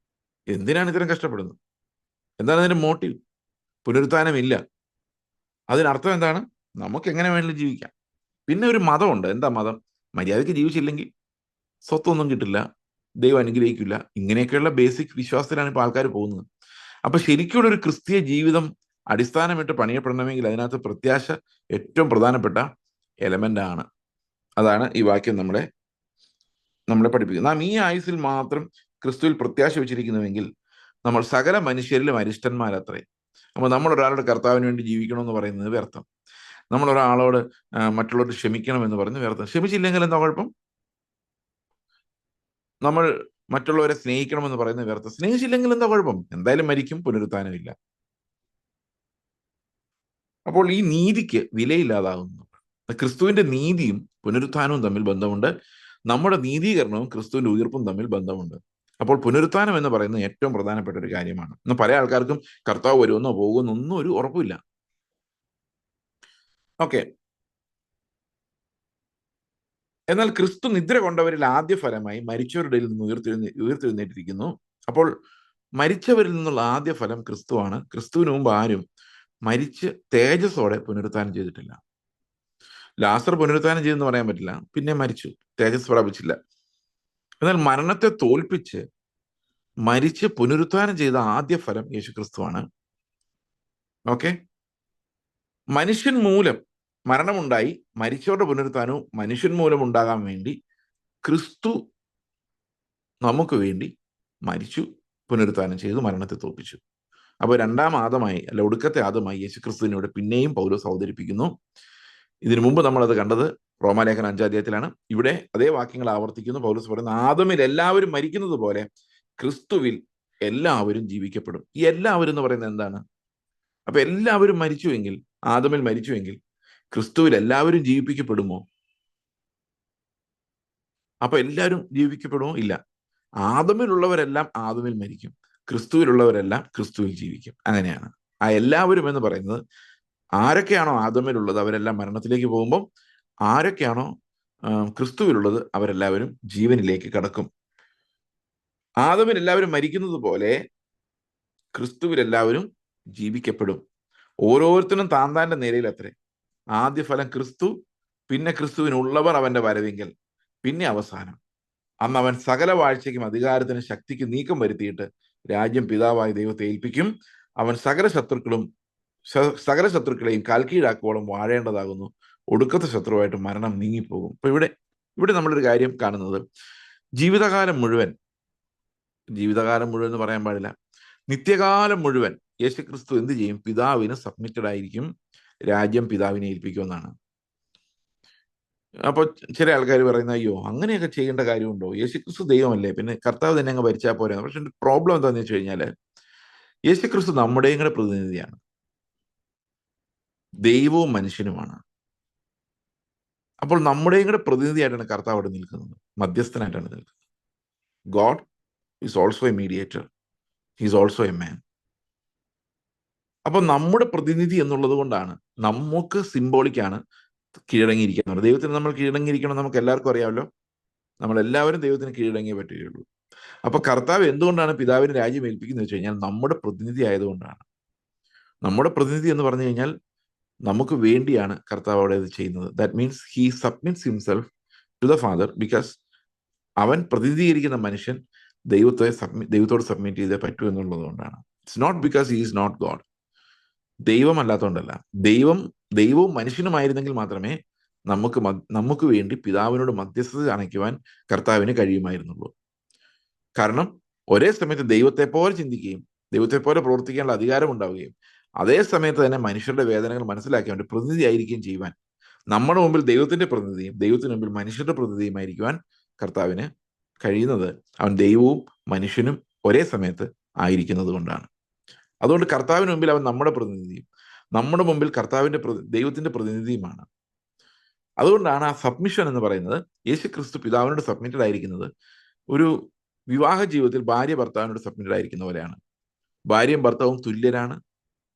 [SPEAKER 1] എന്തിനാണ് ഇത്രയും കഷ്ടപ്പെടുന്നത്? എന്താണ് അതിന്റെ മോട്ടീവ്? പുനരുത്ഥാനം ഇല്ല. അതിനർത്ഥം എന്താണ്? നമുക്ക് എങ്ങനെ വേണമെങ്കിലും ജീവിക്കാം. പിന്നെ ഒരു മതമുണ്ട്. എന്താ മതം? മര്യാദയ്ക്ക് ജീവിച്ചില്ലെങ്കിൽ സ്വത്തൊന്നും കിട്ടില്ല, ദൈവം അനുഗ്രഹിക്കില്ല. ഇങ്ങനെയൊക്കെയുള്ള ബേസിക് വിശ്വാസത്തിലാണ് ഇപ്പോൾ ആൾക്കാർ പോകുന്നത്. അപ്പൊ ശരിക്കുള്ള ഒരു ക്രിസ്തീയ ജീവിതം അടിസ്ഥാനമിട്ട് പണിയപ്പെടണമെങ്കിൽ അതിനകത്ത് പ്രത്യാശ ഏറ്റവും പ്രധാനപ്പെട്ട എലമെന്റ് ആണ്. അതാണ് ഈ വാക്യം നമ്മളെ പഠിപ്പിക്കുന്നത്. നാം ഈ ആയുസിൽ മാത്രം ക്രിസ്തുവിൽ പ്രത്യാശ വെച്ചിരിക്കുന്നുവെങ്കിൽ നമ്മൾ സകല മനുഷ്യരിലും അരിഷ്ടന്മാരത്രേ. അപ്പോൾ നമ്മൾ ഒരാളുടെ കർത്താവിന് വേണ്ടി ജീവിക്കണമെന്ന് പറയുന്നത് വ്യർത്ഥം. നമ്മൾ ഒരാളോട് മറ്റുള്ളവർ ക്ഷമിക്കണമെന്ന് പറഞ്ഞ് വ്യർത്ഥം. ക്ഷമിച്ചില്ലെങ്കിൽ എന്താ കുഴപ്പം? നമ്മൾ മറ്റുള്ളവരെ സ്നേഹിക്കണമെന്ന് പറയുന്നത് വ്യർത്ഥം. സ്നേഹിച്ചില്ലെങ്കിൽ എന്താ കുഴപ്പം? എന്തായാലും മരിക്കും, പുനരുത്ഥാനമില്ല. അപ്പോൾ ഈ നീതിക്ക് വിലയില്ലാതാകുന്നു. ക്രിസ്തുവിന്റെ നീതിയും പുനരുത്ഥാനവും തമ്മിൽ ബന്ധമുണ്ട്. നമ്മുടെ നീതീകരണവും ക്രിസ്തുവിന്റെ ഉയർപ്പും തമ്മിൽ ബന്ധമുണ്ട്. അപ്പോൾ പുനരുത്ഥാനം എന്ന് പറയുന്നത് ഏറ്റവും പ്രധാനപ്പെട്ട ഒരു കാര്യമാണ്. ഇന്ന് പല ആൾക്കാർക്കും കർത്താവ് വരുമെന്നോ പോകുമെന്നോ ഒന്നും ഒരു ഉറപ്പില്ല. ഓക്കെ, എന്നാൽ ക്രിസ്തു നിദ്ര കൊണ്ടവരിൽ ആദ്യ ഫലമായി മരിച്ചവരുടെ നിന്ന് ഉയർത്തെഴുന്നേറ്റിരിക്കുന്നു. അപ്പോൾ മരിച്ചവരിൽ നിന്നുള്ള ആദ്യ ഫലം ക്രിസ്തുവാണ്. ക്രിസ്തുവിന് മുമ്പ് ആരും മരിച്ച് തേജസ്സോടെ പുനരുത്ഥാനം ചെയ്തിട്ടില്ല. ലാസർ പുനരുത്ഥാനം ചെയ്തെന്ന് പറയാൻ പറ്റില്ല, പിന്നെ മരിച്ചു, തേജസ് പ്രാപിച്ചില്ല. എന്നാൽ മരണത്തെ തോൽപ്പിച്ച് മരിച്ച് പുനരുത്ഥാനം ചെയ്ത ആദ്യ ഫലം യേശു ക്രിസ്തുവാണ്. ഓക്കെ, മനുഷ്യൻ മൂലം മരണമുണ്ടായി, മരിച്ചവരുടെ പുനരുത്ഥാനവും മനുഷ്യൻ മൂലം ഉണ്ടാകാൻ വേണ്ടി ക്രിസ്തു നമുക്ക് വേണ്ടി മരിച്ചു, പുനരുത്ഥാനം ചെയ്തു, മരണത്തെ തോൽപ്പിച്ചു. അപ്പോൾ രണ്ടാം ആദമായി, അല്ല ഒടുക്കത്തെ ആദമായി യേശു ക്രിസ്തുവിനോട് പിന്നെയും പൗലോസ് അവതരിപ്പിക്കുന്നു. ഇതിനു മുമ്പ് നമ്മളത് കണ്ടത് റോമാലേഖനം 5-ാം അധ്യായത്തിലാണ്. ഇവിടെ അതേ വാക്യങ്ങൾ ആവർത്തിക്കുന്നു. പൗലോസ് പറയുന്നു, ആദമിൽ എല്ലാവരും മരിക്കുന്നത് പോലെ ക്രിസ്തുവിൽ എല്ലാവരും ജീവിക്കപ്പെടും. ഈ എല്ലാവരും എന്ന് പറയുന്നത് എന്താണ്? അപ്പൊ എല്ലാവരും മരിച്ചുവെങ്കിൽ, ആദമിൽ മരിച്ചുവെങ്കിൽ ക്രിസ്തുവിൽ എല്ലാവരും ജീവിപ്പിക്കപ്പെടുമോ? അപ്പൊ എല്ലാവരും ജീവിക്കപ്പെടുമോ? ഇല്ല. ആദമിലുള്ളവരെല്ലാം ആദമിൽ മരിക്കും, ക്രിസ്തുവിലുള്ളവരെല്ലാം ക്രിസ്തുവിൽ ജീവിക്കും. അങ്ങനെയാണ്. ആ എല്ലാവരും എന്ന് പറയുന്നത് ആരൊക്കെയാണോ ആദമിലുള്ളത് അവരെല്ലാം മരണത്തിലേക്ക് പോകുമ്പോൾ, ആരൊക്കെയാണോ ക്രിസ്തുവിലുള്ളത് അവരെല്ലാവരും ജീവനിലേക്ക് കടക്കും. ആദമിൽ എല്ലാവരും മരിക്കുന്നത് പോലെ ക്രിസ്തുവിൽ എല്ലാവരും ജീവിക്കപ്പെടും. ഓരോരുത്തരും താന്താന്റെ നിലയിൽ അത്രേ. ആദ്യ ഫലം ക്രിസ്തു, പിന്നെ ക്രിസ്തുവിനുള്ളവർ അവന്റെ വരവെങ്കിൽ, പിന്നെ അവസാനം. അന്ന് അവൻ സകല വാഴ്ചയ്ക്കും അധികാരത്തിനും ശക്തിക്കും നീക്കം വരുത്തിയിട്ട് രാജ്യം പിതാവായ ദൈവത്തെ ഏൽപ്പിക്കും. അവൻ സകല ശത്രുക്കളെയും കാൽക്കീഴാക്കുവോളം വാഴേണ്ടതാകുന്നു. ഒടുക്കത്തെ ശത്രുവായിട്ട് മരണം നീങ്ങിപ്പോകും. അപ്പൊ ഇവിടെ നമ്മളൊരു കാര്യം കാണുന്നത്, ജീവിതകാലം മുഴുവൻ എന്ന് പറയാൻ പാടില്ല, നിത്യകാലം മുഴുവൻ യേശുക്രിസ്തു എന്ത് ചെയ്യും? പിതാവിന് സബ്മിറ്റഡ് ആയിരിക്കും, രാജ്യം പിതാവിനെ ഏൽപ്പിക്കുമെന്നാണ്. അപ്പൊ ചില ആൾക്കാർ പറയുന്ന, അയ്യോ അങ്ങനെയൊക്കെ ചെയ്യേണ്ട കാര്യമുണ്ടോ? യേശുക്രിസ്തു ദൈവമല്ലേ, പിന്നെ കർത്താവ് തന്നെ അങ്ങ് ഭരിച്ചാൽ പോരെ. പക്ഷെ പ്രോബ്ലം എന്താണെന്ന് വെച്ച് കഴിഞ്ഞാല്, യേശുക്രിസ്തു നമ്മുടെയും കൂടെ പ്രതിനിധിയാണ്, ദൈവവും മനുഷ്യനുമാണ്. അപ്പോൾ നമ്മുടെയും കൂടെ പ്രതിനിധിയായിട്ടാണ് കർത്താവ് അവിടെ നിൽക്കുന്നത്, മധ്യസ്ഥനായിട്ടാണ് നിൽക്കുന്നത്. God is also A mediator, he's also a man. അപ്പൊ നമ്മുടെ പ്രതിനിധി എന്നുള്ളത് കൊണ്ടാണ് നമുക്ക് സിംബോളിക്കാണ് കീഴടങ്ങിയിരിക്കുന്നത്. ദൈവത്തിന് നമ്മൾ കീഴടങ്ങിയിരിക്കണം, നമുക്ക് എല്ലാവർക്കും അറിയാമല്ലോ. നമ്മളെല്ലാവരും ദൈവത്തിന് കീഴടങ്ങിയേ പറ്റുകയുള്ളൂ. അപ്പൊ കർത്താവ് എന്തുകൊണ്ടാണ് പിതാവിന് രാജ്യം ഏൽപ്പിക്കുന്നത് വെച്ച് കഴിഞ്ഞാൽ നമ്മുടെ പ്രതിനിധി ആയതുകൊണ്ടാണ്. നമ്മുടെ പ്രതിനിധി എന്ന് പറഞ്ഞു കഴിഞ്ഞാൽ നമുക്ക് വേണ്ടിയാണ് കർത്താവ് അവിടെ ഇത് ചെയ്യുന്നത്. That means he submits himself to the father, because അവൻ പ്രതിനിധീകരിക്കുന്ന മനുഷ്യൻ ദൈവത്തോട് സബ്മിറ്റ് ചെയ്തേ പറ്റൂ എന്നുള്ളത് കൊണ്ടാണ്. It's not because he is not God. ദൈവമല്ലാത്തതുകൊണ്ടല്ല. ദൈവവും മനുഷ്യനുമായിരുന്നെങ്കിൽ മാത്രമേ നമുക്ക് വേണ്ടി പിതാവിനോട് മധ്യസ്ഥത അണയ്ക്കുവാൻ കർത്താവിന് കഴിയുമായിരുന്നുള്ളൂ. കാരണം ഒരേ സമയത്ത് ദൈവത്തെ പോലെ ചിന്തിക്കുകയും ദൈവത്തെ പോലെ പ്രവർത്തിക്കാനുള്ള അധികാരം ഉണ്ടാവുകയും അതേ സമയത്ത് തന്നെ മനുഷ്യരുടെ വേദനകൾ മനസ്സിലാക്കി അവന്റെ പ്രതിനിധി ആയിരിക്കുകയും ചെയ്യുവാൻ, നമ്മുടെ മുമ്പിൽ ദൈവത്തിന്റെ പ്രതിനിധിയും ദൈവത്തിന് മുമ്പിൽ മനുഷ്യരുടെ പ്രതിനിധിയുമായിരിക്കുവാൻ കർത്താവിന് കഴിയുന്നത് അവൻ ദൈവവും മനുഷ്യനും ഒരേ സമയത്ത് ആയിരിക്കുന്നത് കൊണ്ടാണ്. അതുകൊണ്ട് കർത്താവിന് മുമ്പിൽ അവൻ നമ്മുടെ പ്രതിനിധിയും നമ്മുടെ മുമ്പിൽ ദൈവത്തിന്റെ പ്രതിനിധിയുമാണ്. അതുകൊണ്ടാണ് ആ സബ്മിഷൻ എന്ന് പറയുന്നത്, യേശു ക്രിസ്തു പിതാവിനോട് സബ്മിറ്റഡ് ആയിരിക്കുന്നത് ഒരു വിവാഹ ജീവിതത്തിൽ ഭാര്യ ഭർത്താവിനോട് സബ്മിറ്റഡ് ആയിരിക്കുന്ന പോലെയാണ്. ഭാര്യയും ഭർത്താവും തുല്യരാണ്.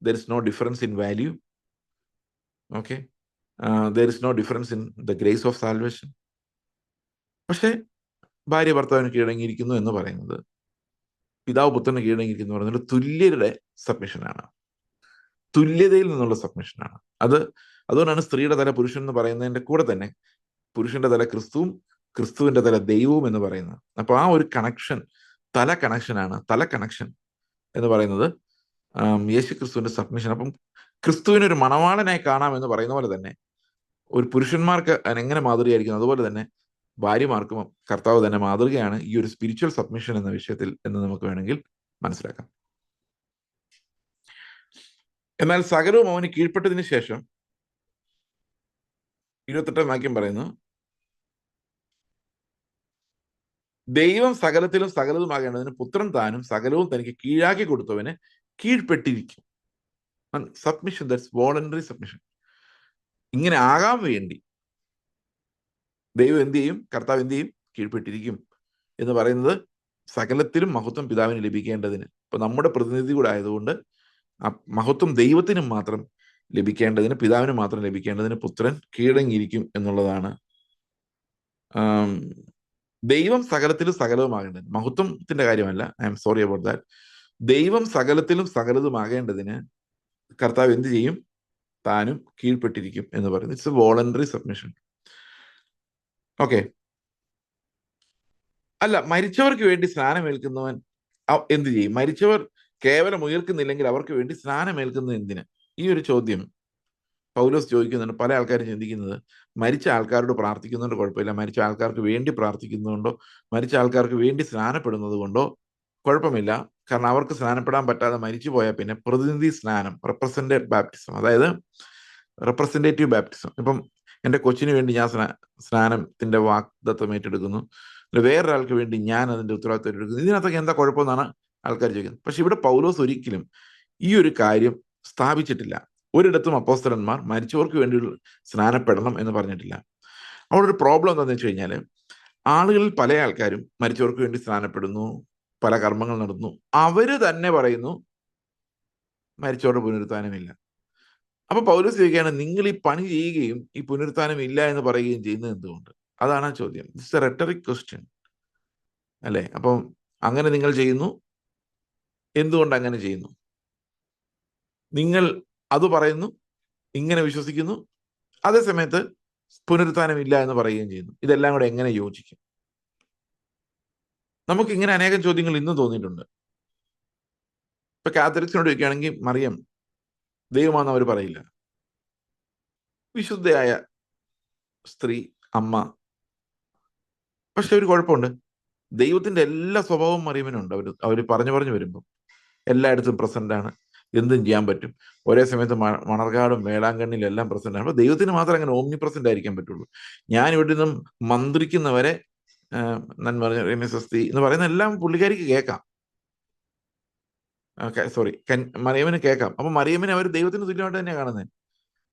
[SPEAKER 1] There is no difference in value. Okay, there is no difference in the grace of salvation. പക്ഷേ ഭാര്യ ഭർത്താവിന് കീഴടങ്ങിയിരിക്കുന്നു എന്ന് പറയുന്നത്, പിതാവ് പുത്രന് കീഴടങ്ങിയിരിക്കുന്നു എന്ന് പറയുന്നത് തുല്യരുടെ സബ്മിഷനാണ്, തുല്യതയിൽ നിന്നുള്ള സബ്മിഷനാണ്. അതുകൊണ്ടാണ് സ്ത്രീയുടെ തല പുരുഷൻ എന്ന് പറയുന്നതിന്റെ കൂടെ തന്നെ പുരുഷന്റെ തല ക്രിസ്തുവും ക്രിസ്തുവിന്റെ തല ദൈവവും എന്ന് പറയുന്നത്. അപ്പൊ ആ ഒരു കണക്ഷൻ, തല കണക്ഷൻ എന്ന് പറയുന്നത് യേശു ക്രിസ്തുവിന്റെ സബ്മിഷൻ. അപ്പം ക്രിസ്തുവിനൊരു മണവാളനായി കാണാമെന്ന് പറയുന്ന പോലെ തന്നെ ഒരു പുരുഷന്മാർക്ക് എങ്ങനെ മാതൃകയായിരിക്കുന്നു അതുപോലെ തന്നെ ഭാര്യമാർക്കും കർത്താവ് തന്നെ മാതൃകയാണ് ഈ ഒരു സ്പിരിച്വൽ സബ്മിഷൻ എന്ന വിഷയത്തിൽ എന്ന് നമുക്ക് വേണമെങ്കിൽ മനസ്സിലാക്കാം. എന്നാൽ സകലവും അവന് കീഴ്പ്പെട്ടതിന് ശേഷം 28 വാക്യം പറയുന്നു, ദൈവം സകലത്തിലും സകലതുമാകേണ്ടതിന് പുത്രൻ താനും സകലവും തനിക്ക് കീഴാക്കി കൊടുത്തവന് കീഴ്പ്പെട്ടിരിക്കും. Submission, that's voluntary submission. ഇങ്ങനെ ആകാൻ വേണ്ടി ദൈവം എന്ത് ചെയ്യും? കർത്താവ് എന്ത് ചെയ്യും? കീഴ്പ്പെട്ടിരിക്കും എന്ന് പറയുന്നത് സകലത്തിലും മഹത്വം പിതാവിന് ലഭിക്കേണ്ടതിന്. ഇപ്പൊ നമ്മുടെ പ്രതിനിധി കൂടെ ആയതുകൊണ്ട് ആ മഹത്വം ദൈവത്തിനും മാത്രം ലഭിക്കേണ്ടതിന്, പിതാവിന് മാത്രം ലഭിക്കേണ്ടതിന് പുത്രൻ കീഴടങ്ങിയിരിക്കും എന്നുള്ളതാണ്. ദൈവം സകലത്തിലും സകലവുമാകേണ്ടത്, മഹത്വത്തിന്റെ കാര്യമല്ല. I am sorry about that. ദൈവം സകലത്തിലും സകലതുമാകേണ്ടതിന് കർത്താവ് എന്ത് ചെയ്യും? താനും കീഴ്പ്പെട്ടിരിക്കും എന്ന് പറയുന്നത്. It's A voluntary submission. Okay. അല്ല, മരിച്ചവർക്ക് വേണ്ടി സ്നാനമേൽക്കുന്നവൻ എന്ത് ചെയ്യും? മരിച്ചവർ കേവലം ഉയർക്കുന്നില്ലെങ്കിൽ അവർക്ക് വേണ്ടി സ്നാനമേൽക്കുന്നത് എന്തിന്? ഈ ഒരു ചോദ്യം പൗലോസ് ചോദിക്കുന്നുണ്ട്. പല ആൾക്കാരും ചിന്തിക്കുന്നത് മരിച്ച ആൾക്കാരോട് പ്രാർത്ഥിക്കുന്നതുകൊണ്ട് കുഴപ്പമില്ല, മരിച്ച ആൾക്കാർക്ക് വേണ്ടി പ്രാർത്ഥിക്കുന്നതുകൊണ്ടോ മരിച്ച ആൾക്കാർക്ക് വേണ്ടി സ്നാനപ്പെടുന്നത് കൊണ്ടോ കുഴപ്പമില്ല. കാരണം അവർക്ക് സ്നാനപ്പെടാൻ പറ്റാതെ മരിച്ചു പോയാൽ പിന്നെ പ്രതിനിധി സ്നാനം, റെപ്രസെന്റേറ്റീവ് ബാപ്റ്റിസം, അതായത് റെപ്രസെന്റേറ്റീവ് ബാപ്റ്റിസം. ഇപ്പം എൻ്റെ കൊച്ചിന് വേണ്ടി ഞാൻ സ്നാനത്തിന്റെ വാഗ്ദത്തം ഏറ്റെടുക്കുന്നു, വേറൊരാൾക്ക് വേണ്ടി ഞാൻ അതിന്റെ ഉത്തരവാദിത്വം ഏറ്റെടുക്കുന്നു. ഇതിനകത്തൊക്കെ എന്താ കുഴപ്പമെന്നാണ് ആൾക്കാർ ചോദിക്കുന്നത്. പക്ഷെ ഇവിടെ പൗലോസ് ഒരിക്കലും ഈ ഒരു കാര്യം സ്ഥാപിച്ചിട്ടില്ല. ഒരിടത്തും അപ്പോസ്തലന്മാർ മരിച്ചവർക്ക് വേണ്ടി സ്നാനപ്പെടണം എന്ന് പറഞ്ഞിട്ടില്ല. അവിടെ ഒരു പ്രോബ്ലം എന്താണെന്ന് വെച്ച് കഴിഞ്ഞാൽ, ആളുകളിൽ പല ആൾക്കാരും മരിച്ചവർക്ക് വേണ്ടി സ്നാനപ്പെടുന്നു, പല കർമ്മങ്ങൾ നടത്തുന്നു. അവര് തന്നെ പറയുന്നു മരിച്ചവരുടെ പുനരുത്ഥാനമില്ല. അപ്പൊ പൗലോസ് ചോദിക്കുകയാണ്, നിങ്ങൾ ഈ പണി ചെയ്യുകയും ഈ പുനരുത്ഥാനം ഇല്ല എന്ന് പറയുകയും ചെയ്യുന്നത് എന്തുകൊണ്ട്? അതാണ് ആ ചോദ്യം. ഇറ്റ്സ് എ റെട്ടറിക് ക്വസ്റ്റ്യൻ അല്ലേ? അപ്പം അങ്ങനെ നിങ്ങൾ ചെയ്യുന്നു, എന്തുകൊണ്ട് അങ്ങനെ ചെയ്യുന്നു? നിങ്ങൾ അത് പറയുന്നു, ഇങ്ങനെ വിശ്വസിക്കുന്നു, അതേ സമയത്ത് പുനരുത്ഥാനം ഇല്ല എന്ന് പറയുകയും ചെയ്യുന്നു. ഇതെല്ലാം കൂടെ എങ്ങനെ യോജിക്കും? നമുക്ക് ഇങ്ങനെ അനേകം ചോദ്യങ്ങൾ ഇന്നും തോന്നിയിട്ടുണ്ട്. ഇപ്പൊ കാത്തലിക്സിനോട് ചോദിക്കുകയാണെങ്കിൽ മറിയം ദൈവമാണെന്ന് അവർ പറയില്ല. വിശുദ്ധയായ സ്ത്രീ, അമ്മ. പക്ഷെ ഒരു കുഴപ്പമുണ്ട്, ദൈവത്തിന്റെ എല്ലാ സ്വഭാവവും മറിയമിനുണ്ട്. അവർ പറഞ്ഞു വരുമ്പോൾ എല്ലായിടത്തും പ്രസന്റ് ആണ്, എന്തും ചെയ്യാൻ പറ്റും. ഒരേ സമയത്ത് മണർകാടും വേളാങ്കണ്ണിലും എല്ലാം പ്രസന്റ് ആണ്. അപ്പൊ ദൈവത്തിന് മാത്രം അങ്ങനെ ഓംനി പ്രസന്റ് ആയിരിക്കാൻ പറ്റുള്ളൂ. ഞാൻ ഇവിടെ നിന്നും മന്ത്രിക്കുന്നവരെ നന്മ സ്വസ്തി എന്ന് പറയുന്ന എല്ലാം പുള്ളിക്കാരിക്ക് കേൾക്കാം. സോറി, മറിയമിന് കേൾക്കാം. അപ്പൊ മറിയമിനെ അവർ ദൈവത്തിന് തുല്യമായിട്ട് തന്നെയാണ് കാണുന്നത്.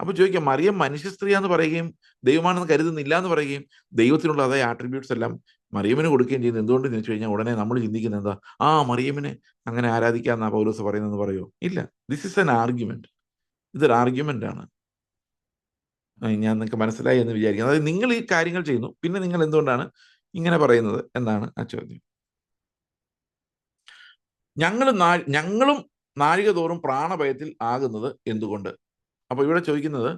[SPEAKER 1] അപ്പൊ ചോദിക്കാം, മറിയം മനുഷ്യ സ്ത്രീയാന്ന് പറയുകയും ദൈവമാണെന്ന് കരുതുന്നില്ല എന്ന് പറയുകയും ദൈവത്തിനുള്ള അതേ ആട്രിബ്യൂട്ട്സ് എല്ലാം മറിയമിന് കൊടുക്കുകയും ചെയ്യുന്നത് എന്തുകൊണ്ട് ചോദിച്ചു കഴിഞ്ഞാൽ ഉടനെ നമ്മൾ ചിന്തിക്കുന്നത് എന്താ? മറിയമിനെ അങ്ങനെ ആരാധിക്കാന്നാ പൗലോസ് പറയുന്നതെന്ന് പറയുമോ? ഇല്ല. This is an argument. ഇതൊരു ആർഗ്യുമെന്റ് ആണ്. ഞാൻ നിങ്ങൾക്ക് മനസ്സിലായി എന്ന് വിചാരിക്കുന്നു. അതായത് നിങ്ങൾ ഈ കാര്യങ്ങൾ ചെയ്യുന്നു, പിന്നെ നിങ്ങൾ എന്തുകൊണ്ടാണ് ഇങ്ങനെ പറയുന്നത് എന്നാണ് ആ ചോദ്യം. ഞങ്ങളും നാഴിക തോറും പ്രാണഭയത്തിൽ ആകുന്നത് എന്തുകൊണ്ട്? അപ്പൊ ഇവിടെ ചോദിക്കുന്നത്,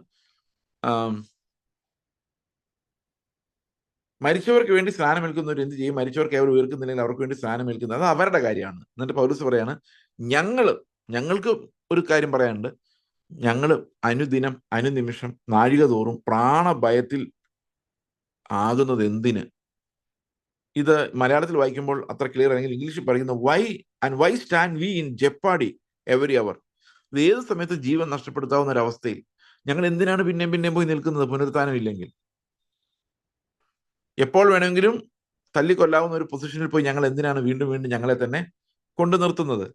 [SPEAKER 1] മരിച്ചവർക്ക് വേണ്ടി സ്നാനമേൽക്കുന്നവർ എന്ത് ചെയ്യും? മരിച്ചവർക്ക് അവർ ഉയർക്കുന്നില്ലെങ്കിൽ അവർക്ക് വേണ്ടി സ്നാനമേൽക്കുന്നത് അത് അവരുടെ കാര്യമാണ്. എന്നിട്ട് പൗലോസ് പറയാണ്, ഞങ്ങൾക്ക് ഒരു കാര്യം പറയാനുണ്ട്. ഞങ്ങൾ അനുദിനം അനുനിമിഷം നാഴിക തോറും പ്രാണഭയത്തിൽ ആകുന്നത് എന്തിന്? ഇത് മലയാളത്തിൽ വായിക്കുമ്പോൾ അത്ര ക്ലിയർ ആണെങ്കിൽ ഇംഗ്ലീഷിൽ പറയുന്ന why stand we in jeopardy every hour. ഇത് ഏത് സമയത്ത് ജീവൻ നഷ്ടപ്പെടുത്താവുന്ന ഒരു അവസ്ഥയിൽ ഞങ്ങൾ എന്തിനാണ് പിന്നെയും പോയി നിൽക്കുന്നത് പുനരുത്ഥാനം ഇല്ലെങ്കിൽ? എപ്പോൾ വേണമെങ്കിലും തല്ലിക്കൊല്ലാവുന്ന ഒരു പൊസിഷനിൽ പോയി ഞങ്ങൾ എന്തിനാണ് വീണ്ടും ഞങ്ങളെ തന്നെ കൊണ്ടു നിർത്തുന്നത്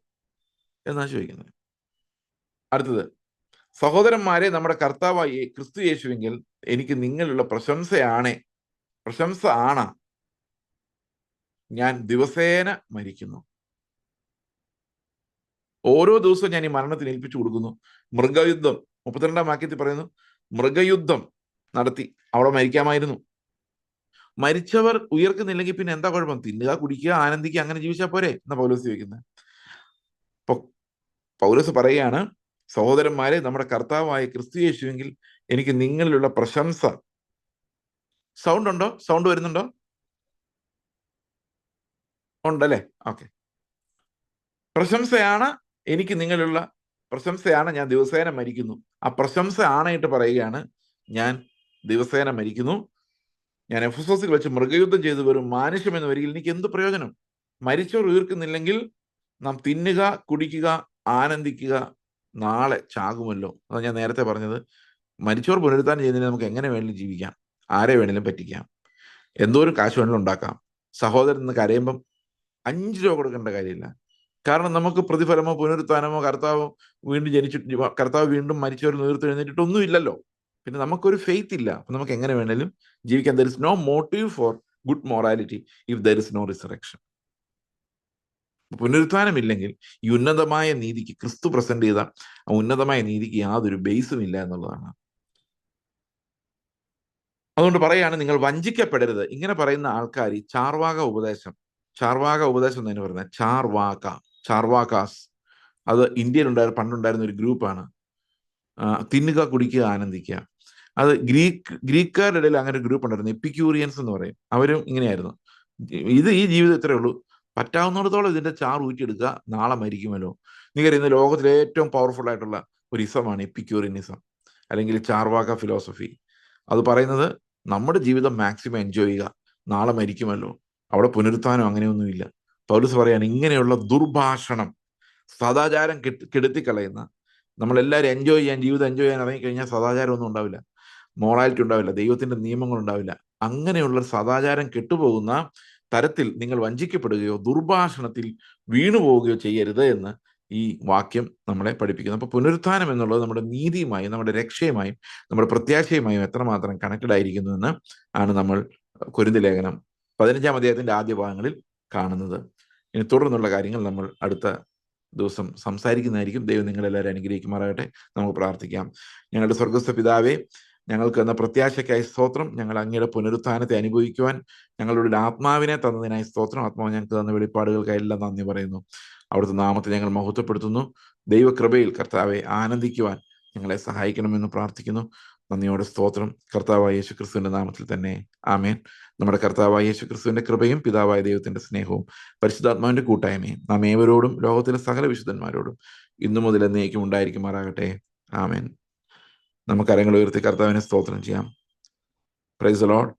[SPEAKER 1] എന്നാണ് ചോദിക്കുന്നത്. അടുത്തത്, സഹോദരന്മാരെ, നമ്മുടെ കർത്താവായി ക്രിസ്തു യേശുവെങ്കിൽ എനിക്ക് നിങ്ങളുള്ള പ്രശംസ ആണ് ഞാൻ ദിവസേന മരിക്കുന്നു. ഓരോ ദിവസവും ഞാൻ ഈ മരണത്തിന് ഏൽപ്പിച്ചു കൊടുക്കുന്നു. മൃഗയുദ്ധം 32 വാക്യത്തിൽ പറയുന്നു, മൃഗയുദ്ധം നടത്തി അവിടെ മരിക്കാമായിരുന്നു. മരിച്ചവർ ഉയർക്കുന്നില്ലെങ്കിൽ പിന്നെ എന്താ കുഴപ്പം? തിന്നുക, കുടിക്കുക, ആനന്ദിക്കുക, അങ്ങനെ ജീവിച്ചാൽ പോരെ എന്നാ പൗലോസ് ചോദിക്കുന്നത്. പൗലോസ് പറയുകയാണ്, സഹോദരന്മാരെ, നമ്മുടെ കർത്താവായ ക്രിസ്തു യേശുവെങ്കിൽ എനിക്ക് നിങ്ങളിലുള്ള പ്രശംസ. സൗണ്ട് ഉണ്ടോ? സൗണ്ട് വരുന്നുണ്ടോ? ഉണ്ടല്ലേ? ഓക്കെ. പ്രശംസയാണ് എനിക്ക് നിങ്ങളുള്ള പ്രശംസയാണ് ഞാൻ ദിവസേന മരിക്കുന്നു. ആ പ്രശംസ ആണായിട്ട് പറയുകയാണ്, ഞാൻ ദിവസേന മരിക്കുന്നു. ഞാൻ എഫെസോസിൽ വെച്ച് മൃഗയുദ്ധം ചെയ്ത് വെറും മാനുഷ്യം എന്ന വരികിൽ എനിക്ക് എന്ത് പ്രയോജനം? മരിച്ചവർ ഉയർക്കുന്നില്ലെങ്കിൽ നാം തിന്നുക, കുടിക്കുക, ആനന്ദിക്കുക, നാളെ ചാകുമല്ലോ. അതാണ് ഞാൻ നേരത്തെ പറഞ്ഞത്. മരിച്ചവർ പുനരുത്ഥാനം ചെയ്യുന്നതിന് നമുക്ക് എങ്ങനെ വേണമെങ്കിലും ജീവിക്കാം, ആരെ വേണമെങ്കിലും പറ്റിക്കാം, എന്തോരം കാശ് വേണമെങ്കിലും ഉണ്ടാക്കാം. സഹോദരൻ എന്ന് കരയുമ്പം 5 രൂപ കൊടുക്കേണ്ട കാര്യമില്ല. കാരണം നമുക്ക് പ്രതിഫലമോ പുനരുത്ഥാനമോ കർത്താവ് വീണ്ടും മരിച്ചവരിൽ ഉയർത്തെഴുന്നേറ്റിട്ടൊന്നും ഇല്ലല്ലോ. പിന്നെ നമുക്കൊരു ഫെയ്ത്ത് ഇല്ല. അപ്പം നമുക്ക് എങ്ങനെ വേണേലും ജീവിക്കാൻ. There is no motive for good morality if there is no resurrection. പുനരുത്ഥാനമില്ലെങ്കിൽ ഈ ഉന്നതമായ നീതിക്ക്, ക്രിസ്തു പ്രസന്റ് ചെയ്ത ആ ഉന്നതമായ നീതിക്ക് യാതൊരു ബേസും ഇല്ല എന്നുള്ളതാണ്. അതുകൊണ്ട് പറയാണ്, നിങ്ങൾ വഞ്ചിക്കപ്പെടരുത്. ഇങ്ങനെ പറയുന്ന ആൾക്കാർ ഈ ചാർവാക ഉപദേശം എന്ന് തന്നെ പറയുന്നത് ചാർവാകാസ്, അത് ഇന്ത്യയിൽ പണ്ടുണ്ടായിരുന്ന ഒരു ഗ്രൂപ്പാണ്. തിന്നുക, കുടിക്കുക, ആനന്ദിക്കുക. അത് ഗ്രീക്കുകാരുടെ ഇടയിൽ അങ്ങനെ ഒരു ഗ്രൂപ്പ് ഉണ്ടായിരുന്നു, എപ്പിക്യൂറിയൻസ് എന്ന് പറയും. അവരും ഇങ്ങനെയായിരുന്നു. ഈ ജീവിതം ഇത്രയേ ഉള്ളൂ, പറ്റാവുന്നിടത്തോളം ഇതിന്റെ ചാർ ഊറ്റിയെടുക്കുക, നാളെ മരിക്കുമല്ലോ. നിങ്ങൾക്കറിയുന്ന ലോകത്തിലെ ഏറ്റവും പവർഫുൾ ആയിട്ടുള്ള ഒരു ഇസമാണ് എപ്പിക്യൂറിയനിസം, അല്ലെങ്കിൽ ചാർവാക ഫിലോസഫി. അത് പറയുന്നത് നമ്മുടെ ജീവിതം മാക്സിമം എൻജോയ് ചെയ്യുക, നാളെ മരിക്കുമല്ലോ. അവിടെ പുനരുത്ഥാനം അങ്ങനെയൊന്നുമില്ല. പൗലോസ് പറയാണ്, ഇങ്ങനെയുള്ള ദുർഭാഷണം, സദാചാരം കെടുത്തിക്കളയുന്ന, നമ്മളെല്ലാവരും ജീവിതം എൻജോയ് ചെയ്യാൻ ഇറങ്ങിക്കഴിഞ്ഞാൽ സദാചാരം ഒന്നും ഉണ്ടാവില്ല, മൊറാലിറ്റി ഉണ്ടാവില്ല, ദൈവത്തിന്റെ നിയമങ്ങൾ ഉണ്ടാവില്ല. അങ്ങനെയുള്ള സദാചാരം കെട്ടുപോകുന്ന തരത്തിൽ നിങ്ങൾ വഞ്ചിക്കപ്പെടുകയോ ദുർഭാഷണത്തിൽ വീണുപോവുകയോ ചെയ്യരുത് എന്ന് ഈ വാക്യം നമ്മളെ പഠിപ്പിക്കുന്നു. അപ്പോൾ പുനരുത്ഥാനം എന്നുള്ളത് നമ്മുടെ നീതിയുമായും നമ്മുടെ രക്ഷയുമായും നമ്മുടെ പ്രത്യാശയുമായും എത്രമാത്രം കണക്റ്റഡ് ആയിരിക്കുന്നു എന്ന് ആണ് നമ്മൾ കൊരിന്ത്യർ ലേഖനം 15-ാം അധ്യായത്തിന്റെ ആദ്യ ഭാഗങ്ങളിൽ കാണുന്നത്. ഇനി തുടർന്നുള്ള കാര്യങ്ങൾ നമ്മൾ അടുത്ത ദിവസം സംസാരിക്കുന്നതായിരിക്കും. ദൈവം നിങ്ങളെല്ലാവരും അനുഗ്രഹിക്കുമാറാകട്ടെ. നമുക്ക് പ്രാർത്ഥിക്കാം. ഞങ്ങളുടെ സ്വർഗ്ഗസ്ഥ പിതാവേ, ഞങ്ങൾക്ക് എന്ന പ്രത്യാശയ്ക്കായി സ്തോത്രം. ഞങ്ങൾ അങ്ങയുടെ പുനരുത്ഥാനത്തെ അനുഭവിക്കുവാൻ ഞങ്ങളുടെ ആത്മാവിനെ തന്നതിനായി സ്തോത്രം. ആത്മാവ് ഞങ്ങൾക്ക് തന്ന വെളിപ്പാടുകൾക്കായി എല്ലാം നന്ദി പറയുന്നു. അവിടുത്തെ നാമത്തെ ഞങ്ങൾ മഹത്വപ്പെടുത്തുന്നു. ദൈവകൃപയിൽ കർത്താവെ ആനന്ദിക്കുവാൻ ഞങ്ങളെ സഹായിക്കണമെന്ന് പ്രാർത്ഥിക്കുന്നു. നന്ദിയോടെ സ്തോത്രം. കർത്താവായ യേശുക്രിസ്തുവിന്റെ നാമത്തിൽ തന്നെ ആമേൻ. നമ്മുടെ കർത്താവായ യേശുക്രിസ്തുവിന്റെ കൃപയും പിതാവായ ദൈവത്തിന്റെ സ്നേഹവും പരിശുദ്ധാത്മാവിന്റെ കൂട്ടായ്മയും നാം ഏവരോടും ലോകത്തിലെ സകല വിശുദ്ധന്മാരോടും ഇന്നു മുതൽ എന്നേക്കും ഉണ്ടായിരിക്കുമാറാകട്ടെ. ആമേൻ. നമുക്ക് കരങ്ങൾ ഉയർത്തി കർത്താവിനെ സ്തോത്രം ചെയ്യാം. Praise the Lord.